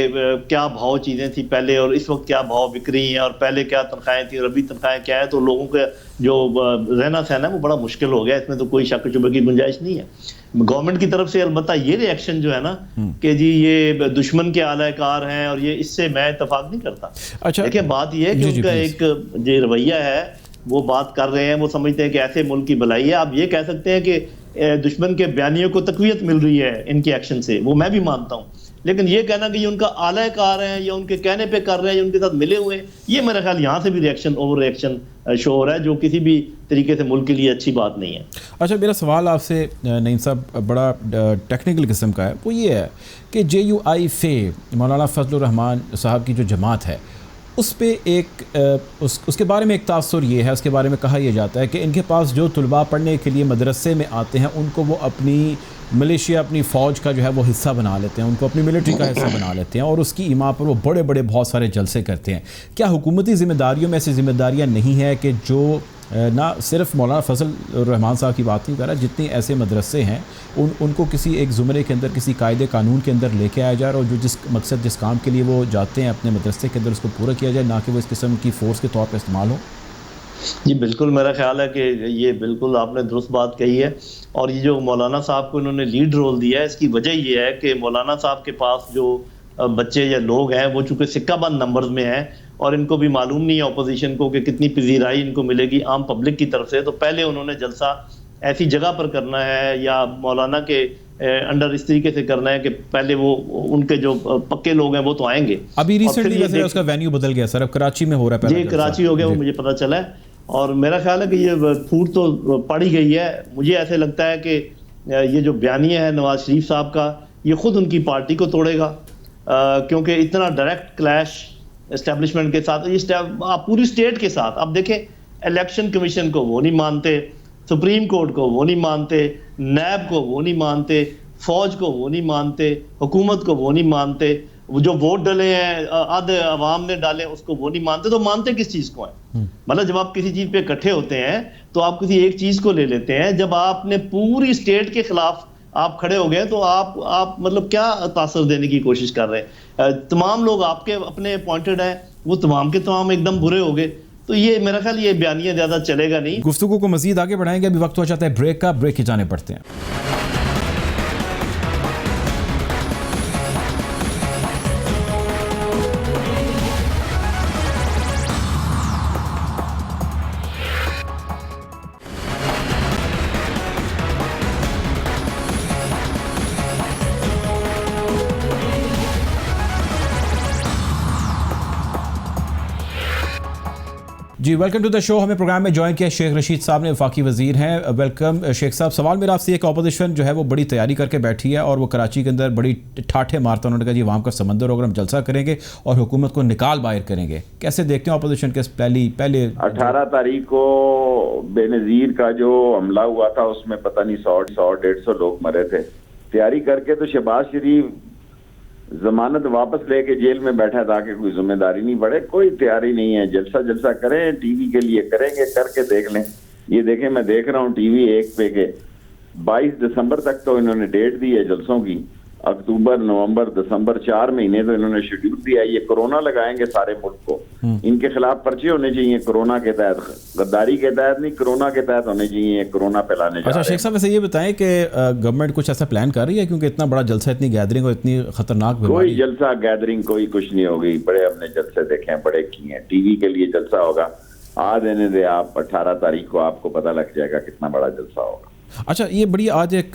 क्या भाव चीज़ें थी पहले और इस वक्त क्या भाव बिक रही हैं और पहले क्या तनख्वाहें थी और अभी तनख्वाहें क्या है, तो लोगों का जो रहना सहना वो बड़ा मुश्किल हो गया। इसमें तो कोई शक शुबे की गुंजाइश नहीं है। गवर्नमेंट की तरफ से अलबत्ता ये रिएक्शन जो है ना कि जी ये दुश्मन के आलाकार हैं और ये, इससे मैं इत्तेफाक नहीं करता। अच्छा, देखिए बात ये है कि उनका एक जो रवैया है वो बात कर रहे हैं, वो समझते हैं कि ऐसे मुल्क की भलाई है। आप ये कह सकते हैं कि दुश्मन के बयानियों को तकवीयत मिल रही है इनके एक्शन से, वो मैं भी मानता हूँ। लेकिन ये कहना कि ये उनका आला कार है या उनके कहने पे कर रहे हैं या उनके साथ मिले हुए हैं, ये मेरा ख्याल यहाँ से भी रिएक्शन ओवर रिएक्शन शो हो रहा है, जो किसी भी तरीके से मुल्क के लिए अच्छी बात नहीं है। अच्छा, मेरा सवाल आपसे नईम साहब बड़ा टेक्निकल किस्म का है, वो ये है कि JUI फे मौलाना फजलुर रहमान साहब की जो जमात है उस पे उसके बारे में एक तासुर ये है, उसके बारे में कहा यह जाता है कि इनके पास जो तुलबा पढ़ने के लिए मदरसे में आते हैं उनको वो अपनी मिलिशिया, अपनी फ़ौज का जो है वो हिस्सा बना लेते हैं, उनको अपनी मिलिट्री का हिस्सा बना लेते हैं और उसकी इमा पर वो बड़े बड़े बहुत सारे जलसे करते हैं। क्या हुकूमती ज़िम्मेदारियों में ऐसी ज़िम्मेदारियाँ नहीं है कि जो ना सिर्फ मौलाना फजल रहमान साहब की बात नहीं कर रहा, जितने ऐसे मदरसे हैं उनको किसी एक ज़ुमरे के अंदर, किसी कायदे कानून के अंदर लेके आया जाए और जो जिस मकसद जिस काम के लिए वो जाते हैं अपने मदरसे के अंदर उसको पूरा किया जाए, ना कि वो इस किस्म की फ़ोर्स के तौर पर इस्तेमाल हो। जी बिल्कुल, मेरा ख्याल है कि ये बिल्कुल आपने दुरुस्त बात कही है। और ये जो मौलाना साहब को इन्होंने लीड रोल दिया है, इसकी वजह ये है कि मौलाना साहब के पास जो बच्चे या लोग हैं वो चूँकि सिक्काबंद नंबर्स में हैं और इनको भी मालूम नहीं है अपोजिशन को कि कितनी पजीराई इनको मिलेगी आम पब्लिक की तरफ से, तो पहले उन्होंने जलसा ऐसी जगह पर करना है या मौलाना के अंडर इस तरीके से करना है कि पहले वो उनके जो पक्के लोग हैं वो तो आएंगे। अभी रिसेंटली वैसे उसका वेन्यू बदल गया सर, अब कराची में हो रहा है। ये कराची हो गया, वो मुझे पता चला है। और मेरा ख्याल है कि ये फूट तो पड़ी गई है। मुझे ऐसे लगता है कि ये जो बयानिया है नवाज शरीफ साहब का, ये खुद उनकी पार्टी को तोड़ेगा, क्योंकि इतना डायरेक्ट क्लैश एस्टेब्लिशमेंट के साथ, ये पूरी स्टेट के साथ। अब देखें, इलेक्शन कमीशन को वो नहीं मानते, सुप्रीम कोर्ट को वो नहीं मानते, नैब को वो नहीं मानते, फौज को वो नहीं मानते, हुकूमत को वो नहीं मानते, वो जो वोट डले हैं आधे अवाम ने डाले उसको वो नहीं मानते, तो मानते किस चीज को है? मतलब जब आप किसी चीज पे इकट्ठे होते हैं तो आप किसी एक चीज को ले लेते हैं, जब आपने पूरी स्टेट के खिलाफ आप खड़े हो गए तो आप मतलब क्या तासर देने की कोशिश कर रहे हैं? तमाम लोग आपके अपने अपॉइंटेड हैं, वो तमाम के तमाम एकदम बुरे हो गए। तो ये मेरा ख्याल ये बयानिया ज्यादा चलेगा नहीं। गुफ्तगू को मजीद आगे बढ़ाएंगे, अभी वक्त हो जाता है ब्रेक का, ब्रेक की जाने पड़ते हैं। जी वेलकम टू द शो। हमें प्रोग्राम में ज्वाइन किया शेख रशीद साहब ने, वफाकी वजीर हैं। वेलकम शेख साहब। सवाल मेरा आपसे, एक अपोजिशन जो है वो बड़ी तैयारी करके बैठी है और वो कराची के अंदर बड़ी ठाठे मारता, उन्होंने कहा जी अवाम का समंदर होगा, हम जलसा करेंगे और हुकूमत को निकाल बाहर करेंगे। कैसे देखते हैं अपोजिशन के पहले 18 तारीख को बेनजीर का जो हमला हुआ था उसमें पता नहीं 100-150 लोग मरे थे। तैयारी करके तो शहबाज शरीफ जमानत वापस लेके जेल में बैठा था कि कोई जिम्मेदारी नहीं पड़े। कोई तैयारी नहीं है, जलसा करें, टीवी के लिए करेंगे, करके देख लें। ये देखें, मैं देख रहा हूँ टीवी 1 पे के 22 दिसंबर तक तो इन्होंने डेट दी है जलसों की, अक्टूबर नवंबर दिसंबर 4 महीने तो इन्होंने शेड्यूल दिया है। ये कोरोना लगाएंगे सारे मुल्क को, इनके खिलाफ पर्चे होने चाहिए कोरोना के तहत, गद्दारी के तहत नहीं, कोरोना के तहत होने चाहिए, कोरोना फैलाने। अच्छा शेख साहब, वैसे ये बताएं कि गवर्नमेंट कुछ ऐसा प्लान कर रही है, क्योंकि इतना बड़ा जलसा, इतनी गैदरिंग और इतनी खतरनाक कोई जलसा गैदरिंग कोई कुछ नहीं होगी। बड़े हमने जलसे देखे हैं, बड़े किए हैं। टीवी के लिए जलसा होगा, आ देने दे आप, 18 तारीख को आपको पता लग जाएगा कितना बड़ा जलसा होगा। अच्छा, ये बड़ी आज एक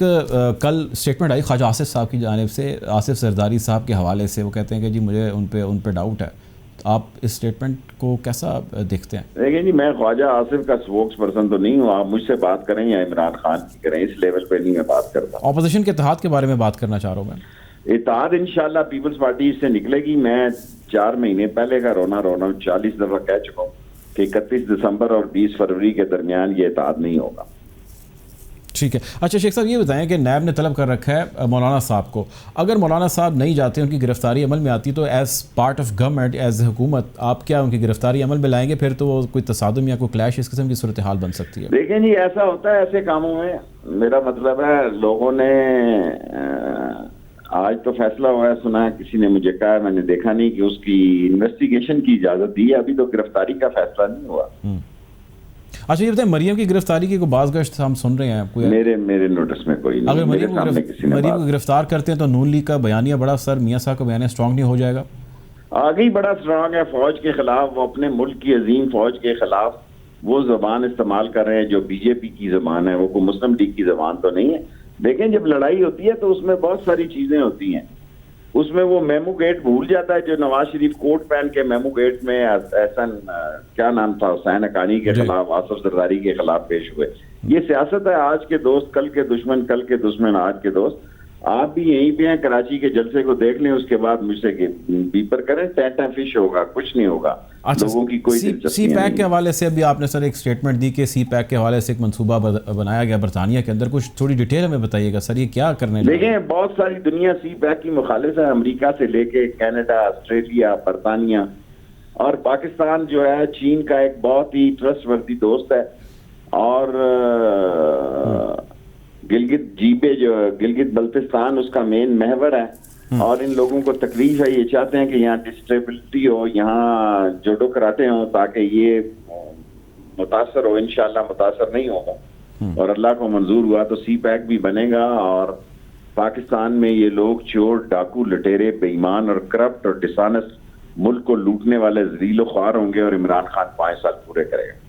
कल स्टेटमेंट आई ख्वाजा आसिफ साहब की जानिब से, आसिफ सरदारी साहब के हवाले से। वो कहते हैं कि जी मुझे उन पे डाउट है। तो आप इस स्टेटमेंट को कैसा देखते हैं? देखिए जी, मैं ख्वाजा आसिफ का स्पोक्स पर्सन तो नहीं हूँ। आप मुझसे बात करें या इमरान खान की करें, इस लेवल पे नहीं मैं बात करता। ऑपोजिशन के इत्तेहाद के बारे में बात करना चाह रहा हूँ मैं। इत्तेहाद इंशाल्लाह पीपल्स पार्टी इससे निकलेगी। मैं 4 महीने पहले का रोना 40 दफा कह चुका हूँ कि 31 दिसंबर और 20 फरवरी के दरमियान ये इत्तेहाद नहीं होगा। ठीक है। अच्छा शेख साहब, ये बताएं कि नैब ने तलब कर रखा है मौलाना साहब को, अगर मौलाना साहब नहीं जाते, उनकी गिरफ्तारी अमल में आती, तो as part of government, as हुकूमत, आप क्या उनकी गिरफ्तारी अमल में लाएंगे? फिर तो वो कोई तसादुम या कोई क्लैश इस किस्म की सूरत हाल बन सकती है। देखें जी, ऐसा होता है ऐसे कामों में। मेरा मतलब है, लोगों ने आज तो फैसला हुआ है, सुना है, किसी ने मुझे कहा, मैंने देखा नहीं कि उसकी इन्वेस्टिगेशन की इजाजत दी है। अभी तो गिरफ्तारी का फैसला नहीं हुआ। अच्छा ये बताएं, मरियम की गिरफ्तारी की कोई बाज़गश्त हम सुन रहे हैं? आपको मेरे नोटिस में कोई नहीं। अगर मरियम को गिरफ्तार करते हैं तो नून लीग का बयानिया बड़ा, सर मियां साहब का बयानिया स्ट्रॉन्ग नहीं हो जाएगा? आगे ही बड़ा स्ट्रॉन्ग है फौज के खिलाफ। वो अपने मुल्क की अजीम फौज के खिलाफ वो जबान इस्तेमाल कर रहे हैं जो बीजेपी की जबान है, वो कोई मुस्लिम लीग की जबान तो नहीं है। देखें, जब लड़ाई होती है तो उसमें बहुत सारी चीजें होती हैं। उसमें वो मेमू गेट भूल जाता है जो नवाज शरीफ कोट पहन के मेमू गेट में एहसन क्या नाम था हुसैन हक्कानी के खिलाफ, आसिफ जरदारी के खिलाफ पेश हुए। ये सियासत है, आज के दोस्त कल के दुश्मन, कल के दुश्मन आज के दोस्त। आप भी यहीं पे हैं, कराची के जलसे को देख लें, उसके बाद मुझसे बीपर करें, टैटा फिश होगा, कुछ नहीं होगा। अच्छा, लोगों की कोई सी पैक के हवाले से अभी आपने सर एक स्टेटमेंट दी कि सी पैक के हवाले से एक मंसूबा बनाया गया बरतानिया के अंदर, कुछ थोड़ी डिटेल हमें बताइएगा सर, ये क्या करने लगे? देखें, बहुत सारी दुनिया सी पैक की मुखालिफ है, अमेरिका से लेके कनाडा, ऑस्ट्रेलिया, बरतानिया और पाकिस्तान जो है चीन का एक बहुत ही ट्रस्टवर्दी दोस्त है। और गिलगित बल्तिस्तान उसका मेन महवर है और इन लोगों को तकलीफ है, ये चाहते हैं कि यहाँ डिस्टेबिलिटी हो, यहाँ जोड़ो कराते हो ताकि ये मुतासर हो। इंशाल्लाह मुतासर नहीं होगा और अल्लाह को मंजूर हुआ तो सी पैक भी बनेगा और पाकिस्तान में ये लोग चोर, डाकू, लुटेरे, बेईमान और करप्ट और डिसऑनेस्ट मुल्क को लूटने वाले ज़लील ख्वार होंगे और इमरान खान 5 साल पूरे करेगा।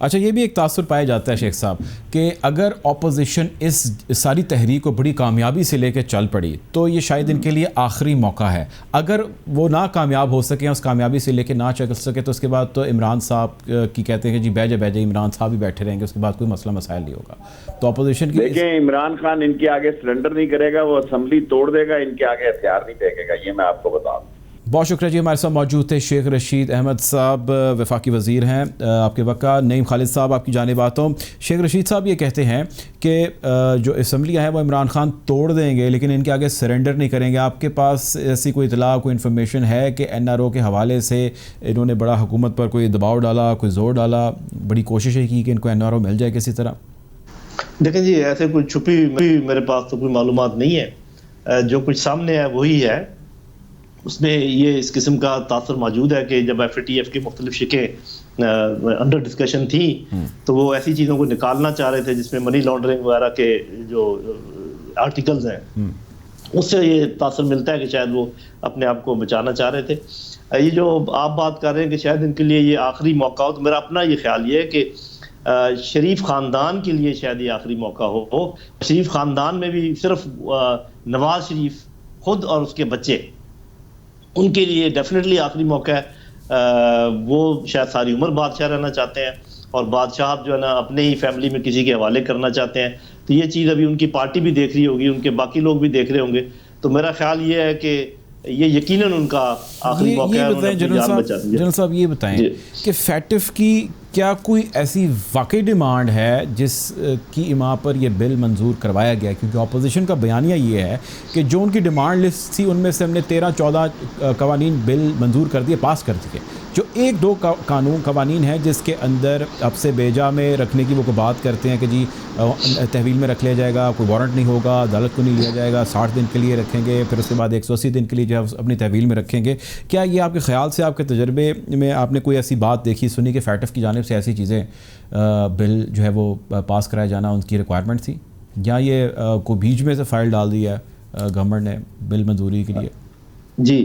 अच्छा, ये भी एक तासुर पाया जाता है शेख साहब कि अगर ऑपोजिशन इस सारी तहरीक को बड़ी कामयाबी से लेकर चल पड़ी तो ये शायद इनके लिए आखिरी मौका है। अगर वो ना कामयाब हो सके, उस कामयाबी से लेकर ना चल सके तो उसके बाद तो इमरान साहब की कहते हैं कि जी बैजे इमरान साहब ही बैठे रहेंगे, उसके बाद कोई मसला मसाइल नहीं होगा। तो ऑपोजिशन की देखिए, इमरान खान इनके आगे सरेंडर नहीं करेगा, वो असम्बली तोड़ देगा, इनके आगे हथियार नहीं फेंकेगा, ये मैं आपको बता दूँ। बहुत शुक्रिया जी। हमारे साथ मौजूद थे शेख रशीद अहमद साहब, वफाकी वज़ीर हैं आपके वक़्त। नईम खालिद साहब, आपकी जानिब आता हूँ। शेख रशीद साहब ये कहते हैं कि जो असम्बलियाँ हैं वो इमरान खान तोड़ देंगे लेकिन इनके आगे सरेंडर नहीं करेंगे। आपके पास ऐसी कोई इतला, कोई इन्फॉर्मेशन है कि NRO के हवाले से इन्होंने बड़ा हुकूमत पर कोई दबाव डाला, कोई ज़ोर डाला, बड़ी कोशिश की कि इनको NRO मिल जाए किसी तरह? देखें जी, ऐसे कोई छुपी मेरे पास तो कोई मालूमात नहीं है। जो कुछ सामने है वही है, उसमें ये इस किस्म का तासर मौजूद है कि जब FATF की मुख्तलिफ शिकें अंडर डिस्कशन थी तो वो ऐसी चीज़ों को निकालना चाह रहे थे जिसमें मनी लॉन्ड्रिंग वगैरह के जो आर्टिकल्स हैं उससे ये तासर मिलता है कि शायद वो अपने आप को बचाना चाह रहे थे। ये जो आप बात कर रहे हैं कि शायद इनके लिए ये आखिरी मौका हो, तो मेरा अपना ये ख्याल ये है कि शरीफ ख़ानदान के लिए शायद ये आखिरी मौका हो। शरीफ ख़ानदान में भी सिर्फ नवाज शरीफ खुद और उसके बच्चे, उनके लिए डेफिनेटली आखिरी मौका है। वो शायद सारी उम्र बादशाह रहना चाहते हैं और बादशाह जो है ना अपने ही फैमिली में किसी के हवाले करना चाहते हैं। तो ये चीज़ अभी उनकी पार्टी भी देख रही होगी, उनके बाकी लोग भी देख रहे होंगे। तो मेरा ख्याल ये है कि ये यकीनन उनका आखिरी मौका है। जनरल साहब ये बताएं कि FATF की क्या कोई ऐसी वाकई डिमांड है जिस की इमा पर यह बिल मंजूर करवाया गया? क्योंकि अपोजिशन का बयानिया ये है कि जो उनकी डिमांड लिस्ट थी उनमें से हमने 13-14 कवानीन बिल मंजूर कर दिए, पास कर दिए। जो 1-2 कवानीन हैं जिसके अंदर अब से बेजा में रखने की वो बात करते हैं कि जी तहवील में रख लिया जाएगा, कोई वारंट नहीं होगा, अदालत को नहीं लिया जाएगा, 60 दिन के लिए रखेंगे, फिर उसके बाद 180 दिन के लिए जो है अपनी तहवील में रखेंगे। क्या ये आपके ख्याल से, आपके तजर्बे में आपने कोई ऐसी बात देखी, सुनी कि FATF की जानिब से ऐसी चीज़ें बिल जो है वो पास कराया जाना उनकी रिक्वायरमेंट थी, या ये कोई बीच में से फाइल डाल दी है गवर्नमेंट ने बिल मंजूरी के लिए? जी,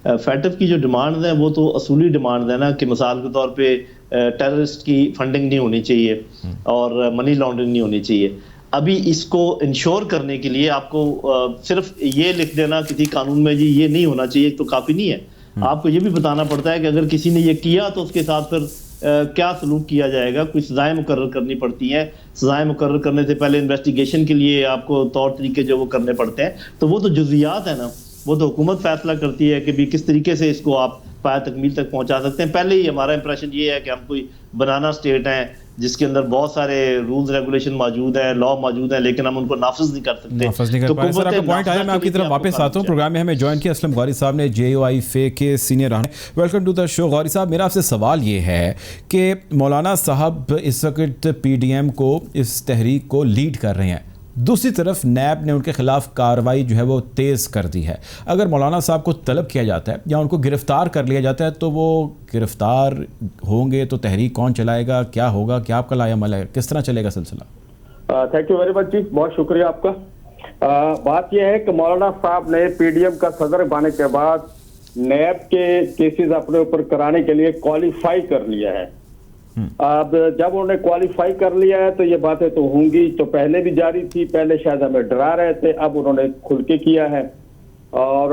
FATF की जो डिमांड है वो तो असूली डिमांड है ना कि मिसाल के तौर पे टेररिस्ट की फंडिंग नहीं होनी चाहिए और मनी लॉन्ड्रिंग नहीं होनी चाहिए। अभी इसको इंश्योर करने के लिए आपको सिर्फ ये लिख देना किसी कानून में जी ये नहीं होना चाहिए तो काफ़ी नहीं है। आपको ये भी बताना पड़ता है कि अगर किसी ने ये किया तो उसके साथ फिर क्या सलूक किया जाएगा। कुछ सज़ाएं मुकर्रर करनी पड़ती हैं। सज़ाएं मुकर्रर करने से पहले इन्वेस्टिगेशन के लिए आपको तौर तरीके जो वो करने पड़ते हैं, तो वो तो जुज़ियात है ना, वो तो हुकूमत फैसला करती है कि भी किस तरीके से इसको आप पाया तकमील तक पहुंचा सकते हैं। पहले ही हमारा इंप्रेशन ये है कि हम कोई बनाना स्टेट हैं जिसके अंदर बहुत सारे रूल्स रेगुलेशन मौजूद है, लॉ मौजूद है, लेकिन हम उनको नाफिज नहीं कर सकते। तो सर आपका पॉइंट आया, मैं आपकी तरफ वापस आता हूँ। प्रोग्राम में हमें ज्वाइन किया असलम गौरी साहब ने, JOI FE के सीनियर रहा। Welcome to the show Gauri साहब। मेरा आपसे सवाल ये है कि मौलाना साहब इस वक्त PDM को, इस तहरीक को लीड कर रहे हैं, दूसरी तरफ NAB ने उनके खिलाफ कार्रवाई जो है वो तेज़ कर दी है। अगर मौलाना साहब को तलब किया जाता है या उनको गिरफ़्तार कर लिया जाता है तो वो गिरफ़्तार होंगे तो तहरीक कौन चलाएगा, क्या होगा, क्या आपका लायामल है, किस तरह चलेगा सिलसिला? थैंक यू वेरी मच जी, बहुत शुक्रिया आपका। बात यह है कि मौलाना साहब ने PDM का सदर बनने के बाद NAB के केसेस अपने ऊपर कराने के लिए क्वालिफाई कर लिया है। अब जब उन्होंने क्वालिफाई कर लिया है तो ये बातें तो होंगी, तो पहले भी जारी थी, पहले शायद हमें डरा रहे थे, अब उन्होंने खुल के किया है। और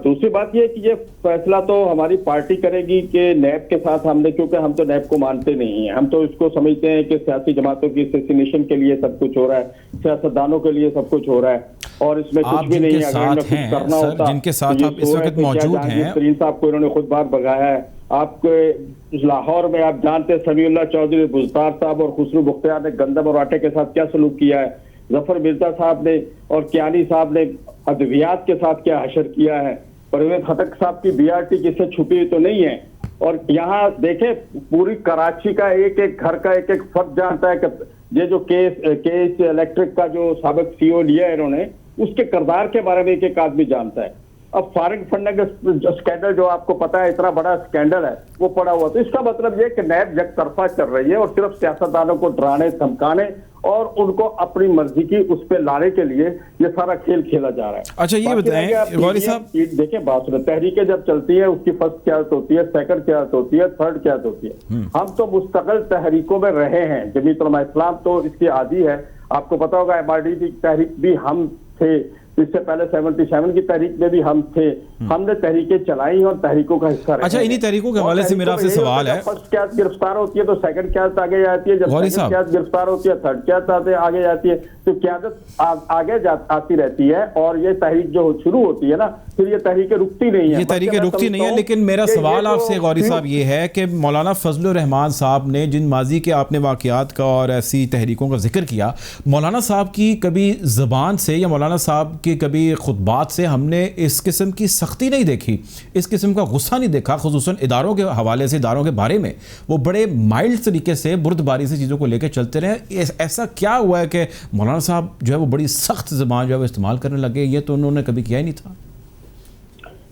दूसरी बात ये कि ये फैसला तो हमारी पार्टी करेगी कि नैब के साथ हमने, क्योंकि हम तो नैब को मानते नहीं है, हम तो इसको समझते हैं कि सियासी जमातों की एसोसिएशन के लिए सब कुछ हो रहा है, सियासतदानों के लिए सब कुछ हो रहा है और इसमें कुछ भी नहीं है। अगर कुछ करना होता, जिनके साथ आप इस वक्त मौजूद हैं, तरीन साहब को इन्होंने खुद बात भगाया है। आपके लाहौर में आप जानते हैं समीउल्लाह चौधरी बुज़दार साहब और खुसरू मुख्तियार ने गंदम और आटे के साथ क्या सलूक किया है, जफर मिर्जा साहब ने और कियानी साहब ने अद्वियात के साथ क्या हशर किया है, परवेज खटक साहब की बीआरटी किससे छुपी हुई तो नहीं है। और यहाँ देखें पूरी कराची का एक एक घर का एक एक फर्द जानता है कि ये जो केस इलेक्ट्रिक का जो साबिक सीईओ लिया है इन्होंने, उसके किरदार के बारे में एक एक आदमी जानता है। अब फॉरेन फंडिंग स्कैंडल जो आपको पता है इतना बड़ा स्कैंडल है वो पड़ा हुआ, तो इसका मतलब ये कि नैब यकतरफा कर रही है और सिर्फ सियासतदानों को डराने धमकाने और उनको अपनी मर्जी की उस पे लाने के लिए ये सारा खेल खेला जा रहा है। अच्छा ये बताएं गौरी साहब, देखिए बात सुनो, तहरीकें जब चलती है उसकी फर्स्ट क्यादत होती है, सेकंड क्यादत होती है, थर्ड क्यादत होती है। हम तो मुस्तकिल तहरीकों में रहे हैं, जमीयत उलमा इस्लाम तो इसकी आदी है। आपको पता होगा MRD की तहरीक भी हम थे, इससे पहले 77 की तहरीक में भी हम थे, हमने तहरीकें चलाई और तहरीकों का हिस्सा रहे। अच्छा इन्हीं तहरीकों के हवाले से मेरा आपसे सवाल है, फर्स्ट क्यादत गिरफ्तार होती है तो सेकंड क्यादत आगे जाती है, जब सेकंड क्यादत गिरफ्तार होती है थर्ड क्यादत आगे जाती है, तो क्यादत आगे आती रहती है और ये तहरीक जो शुरू होती है ना, फिर ये तहरीकें रुकती नहीं है, ये तहरीकें रुकती नहीं है। लेकिन मेरा सवाल आपसे गौरी साहब ये है कि मौलाना फजलुर रहमान साहब ने जिन माजी के आपने वाक़यात का और ऐसी तहरीकों का जिक्र किया, मौलाना साहब की कभी ज़बान से या मौलाना साहब की कभी खुतबात से हमने इस किस्म की सख्ती नहीं देखी, इस किस्म का गुस्सा नहीं देखा, खुसूसन इदारों के हवाले से, इदारों के बारे में वो बड़े माइल्ड तरीके से बुर्दबारी से चीज़ों को लेकर चलते रहे। ऐसा क्या हुआ है कि मौलाना साहब जो है वो बड़ी सख्त ज़बान जो है वो इस्तेमाल करने लगे? ये तो उन्होंने कभी किया ही नहीं था।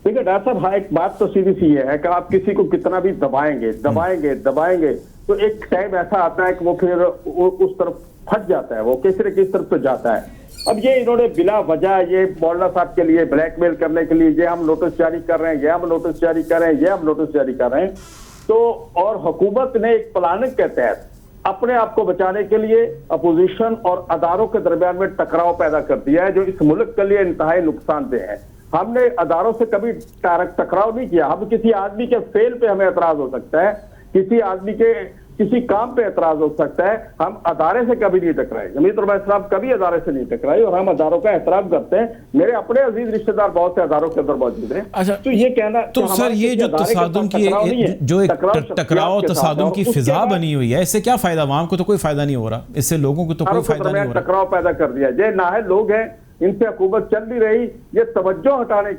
देखिए डॉक्टर साहब, हाँ एक बात तो सीधी सी है कि आप किसी को कितना भी दबाएंगे तो एक टाइम ऐसा आता है कि वो फिर उस तरफ फट जाता है, वो किसी न किसी तरफ तो जाता है। अब ये इन्होंने बिला वजह ये मौलाना साहब के लिए ब्लैकमेल करने के लिए ये हम नोटिस जारी कर रहे हैं, ये हम नोटिस जारी कर रहे हैं, ये हम नोटिस जारी कर रहे हैं, तो और हुकूमत ने एक प्लानिंग के तहत अपने आप को बचाने के लिए अपोजिशन और अदारों के दरमियान में टकराव पैदा कर दिया है, जो इस मुल्क के लिए इंतहाई नुकसानदेह है। हमने अदारों से कभी टकराव नहीं किया। हम किसी आदमी के फेल पे हमें एतराज हो सकता है, किसी आदमी के किसी काम पे एतराज हो सकता है, हम अदारे से कभी नहीं टकराए। जमीयत उलमा इस्लाम कभी अदारे से नहीं टकराई और हम अदारों का एहतराम करते हैं। मेरे अपने अजीज रिश्तेदार बहुत से अदारों के अंदर मौजूद हैं। अच्छा, तो ये कहना तो सर ये जो तसादुम की जो एक टकराव तसादुम की फिजा बनी हुई है, इससे क्या फायदा? आवाम को तो कोई फायदा नहीं हो रहा, इससे लोगों को तो कोई फायदा नहीं हो रहा। टकराव पैदा कर दिया, ये नाअहल लोग हैं, इनसे हुकूमत चल नहीं रही। ये तवज्जो हटाने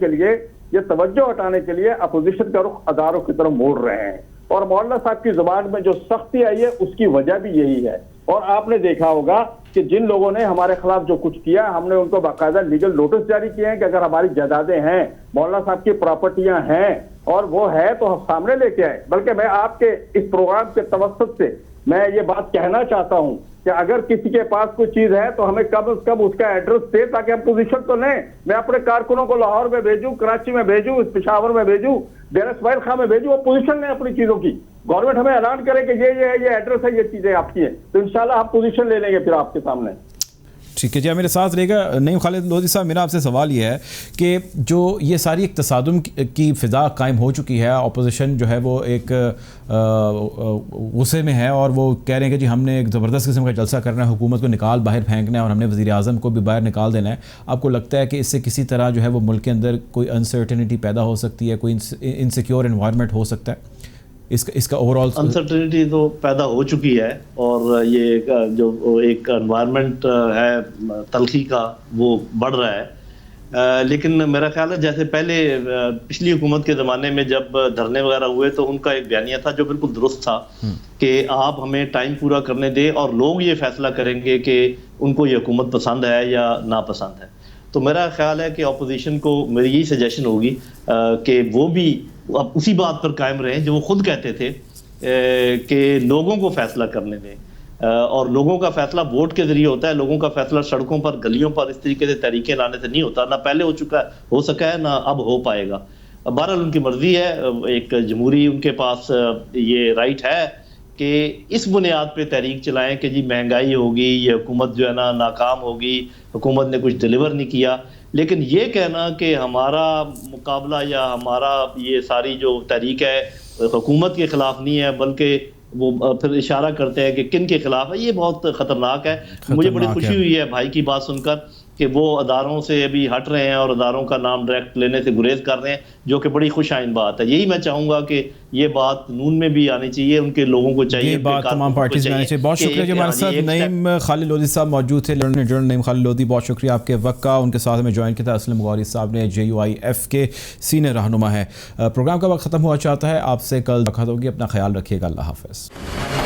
के लिए अपोजिशन का रुख अदारों की तरफ मोड़ रहे हैं और मौलाना साहब की जुबान में जो सख्ती आई है उसकी वजह भी यही है। और आपने देखा होगा कि जिन लोगों ने हमारे खिलाफ जो कुछ किया, हमने उनको बाकायदा लीगल नोटिस जारी किए हैं कि अगर हमारी जायदादें हैं, मौलाना साहब की प्रॉपर्टियां हैं और वो है तो हम सामने लेके आए। बल्कि मैं आपके इस प्रोग्राम के तवस्सुत से मैं ये बात कहना चाहता हूं कि अगर किसी के पास कोई चीज है तो हमें कम से कम उसका एड्रेस दे ताकि हम पोजीशन तो लें। मैं अपने कारकुनों को लाहौर में भेजूं, कराची में भेजूं, पेशावर में भेजूं, डेरा इस्माइल खां में भेजूं, वो पोजीशन लें अपनी चीजों की। गवर्नमेंट हमें ऐलान करे कि ये एड्रेस है, ये चीजें आपकी हैं, तो इंशाल्लाह आप पोजीशन ले लेंगे फिर आपके सामने। ठीक है जी, मेरे साथ रहेगा नईम खालिद लोधी साहब। मेरा आपसे सवाल ये है कि जो ये सारी एक तसादुम की फ़िज़ा कायम हो चुकी है, अपोजिशन जो है वो एक गुस्से में है और वो कह रहे हैं कि जी हमने एक ज़बरदस्त किस्म का जलसा करना है, हुकूमत को निकाल बाहर फेंकना है और हमने वज़ीर आज़म को भी बाहर निकाल देना है। आपको लगता है कि इससे किसी तरह जो है वो मुल्क के अंदर कोई अनसर्टेनिटी पैदा हो सकती है, कोई इनसिक्योर एनवायरनमेंट हो सकता है? इसका ओवरऑल अनसर्टेनिटी तो पैदा हो चुकी है और ये जो एक एनवायरनमेंट है तलखी का वो बढ़ रहा है। लेकिन मेरा ख्याल है जैसे पहले पिछली हुकूमत के ज़माने में जब धरने वगैरह हुए तो उनका एक बयानिया था जो बिल्कुल दुरुस्त था कि आप हमें टाइम पूरा करने दें और लोग ये फैसला करेंगे कि उनको ये हुकूमत पसंद है या नापसंद है। तो मेरा ख्याल है कि अपोजिशन को मेरी यही सजेशन होगी कि वो भी अब उसी बात पर कायम रहें जो वो खुद कहते थे कि लोगों को फैसला करने दें और लोगों का फैसला वोट के जरिए होता है। लोगों का फैसला सड़कों पर, गलियों पर इस तरीके से तरीके लाने से नहीं होता, ना पहले हो सका है ना अब हो पाएगा। बहरहाल उनकी मर्जी है, एक जमहूरी उनके पास ये राइट है कि इस बुनियाद पे तहरीक चलाएं कि जी महंगाई होगी, ये हुकूमत जो है ना नाकाम होगी, हुकूमत ने कुछ डिलीवर नहीं किया। लेकिन ये कहना कि हमारा मुकाबला या हमारा ये सारी जो तहरीक है हुकूमत के ख़िलाफ़ नहीं है, बल्कि वो फिर इशारा करते हैं कि किन के ख़िलाफ़ है, ये बहुत ख़तरनाक है। मुझे बड़ी खुशी हुई है भाई की बात सुनकर कि वो अदारों से अभी हट रहे हैं और अदारों का नाम डायरेक्ट लेने से गुरेज कर रहे हैं, जो कि बड़ी खुश आइन बात है। यही मैं चाहूँगा कि ये बात नून में भी आनी चाहिए, उनके लोगों को चाहिए, ये बात तमाम पार्टीज में आनी चाहिए। बहुत शुक्रिया जो हमारे साथ नईम खालिद लोधी साहब मौजूद थे, लर्नर जनरल नईम खालिद लोधी, बहुत शुक्रिया आपके वक्त का। उनके साथ में ज्वाइन किया था असलम गौरी साहब ने, JUIF के सीनियर रहनुमा है। प्रोग्राम का वक्त ख़त्म हुआ चाहता है, आपसे कल मुलाकात होगी, अपना ख्याल रखिएगा, अल्लाह हाफ़िज़।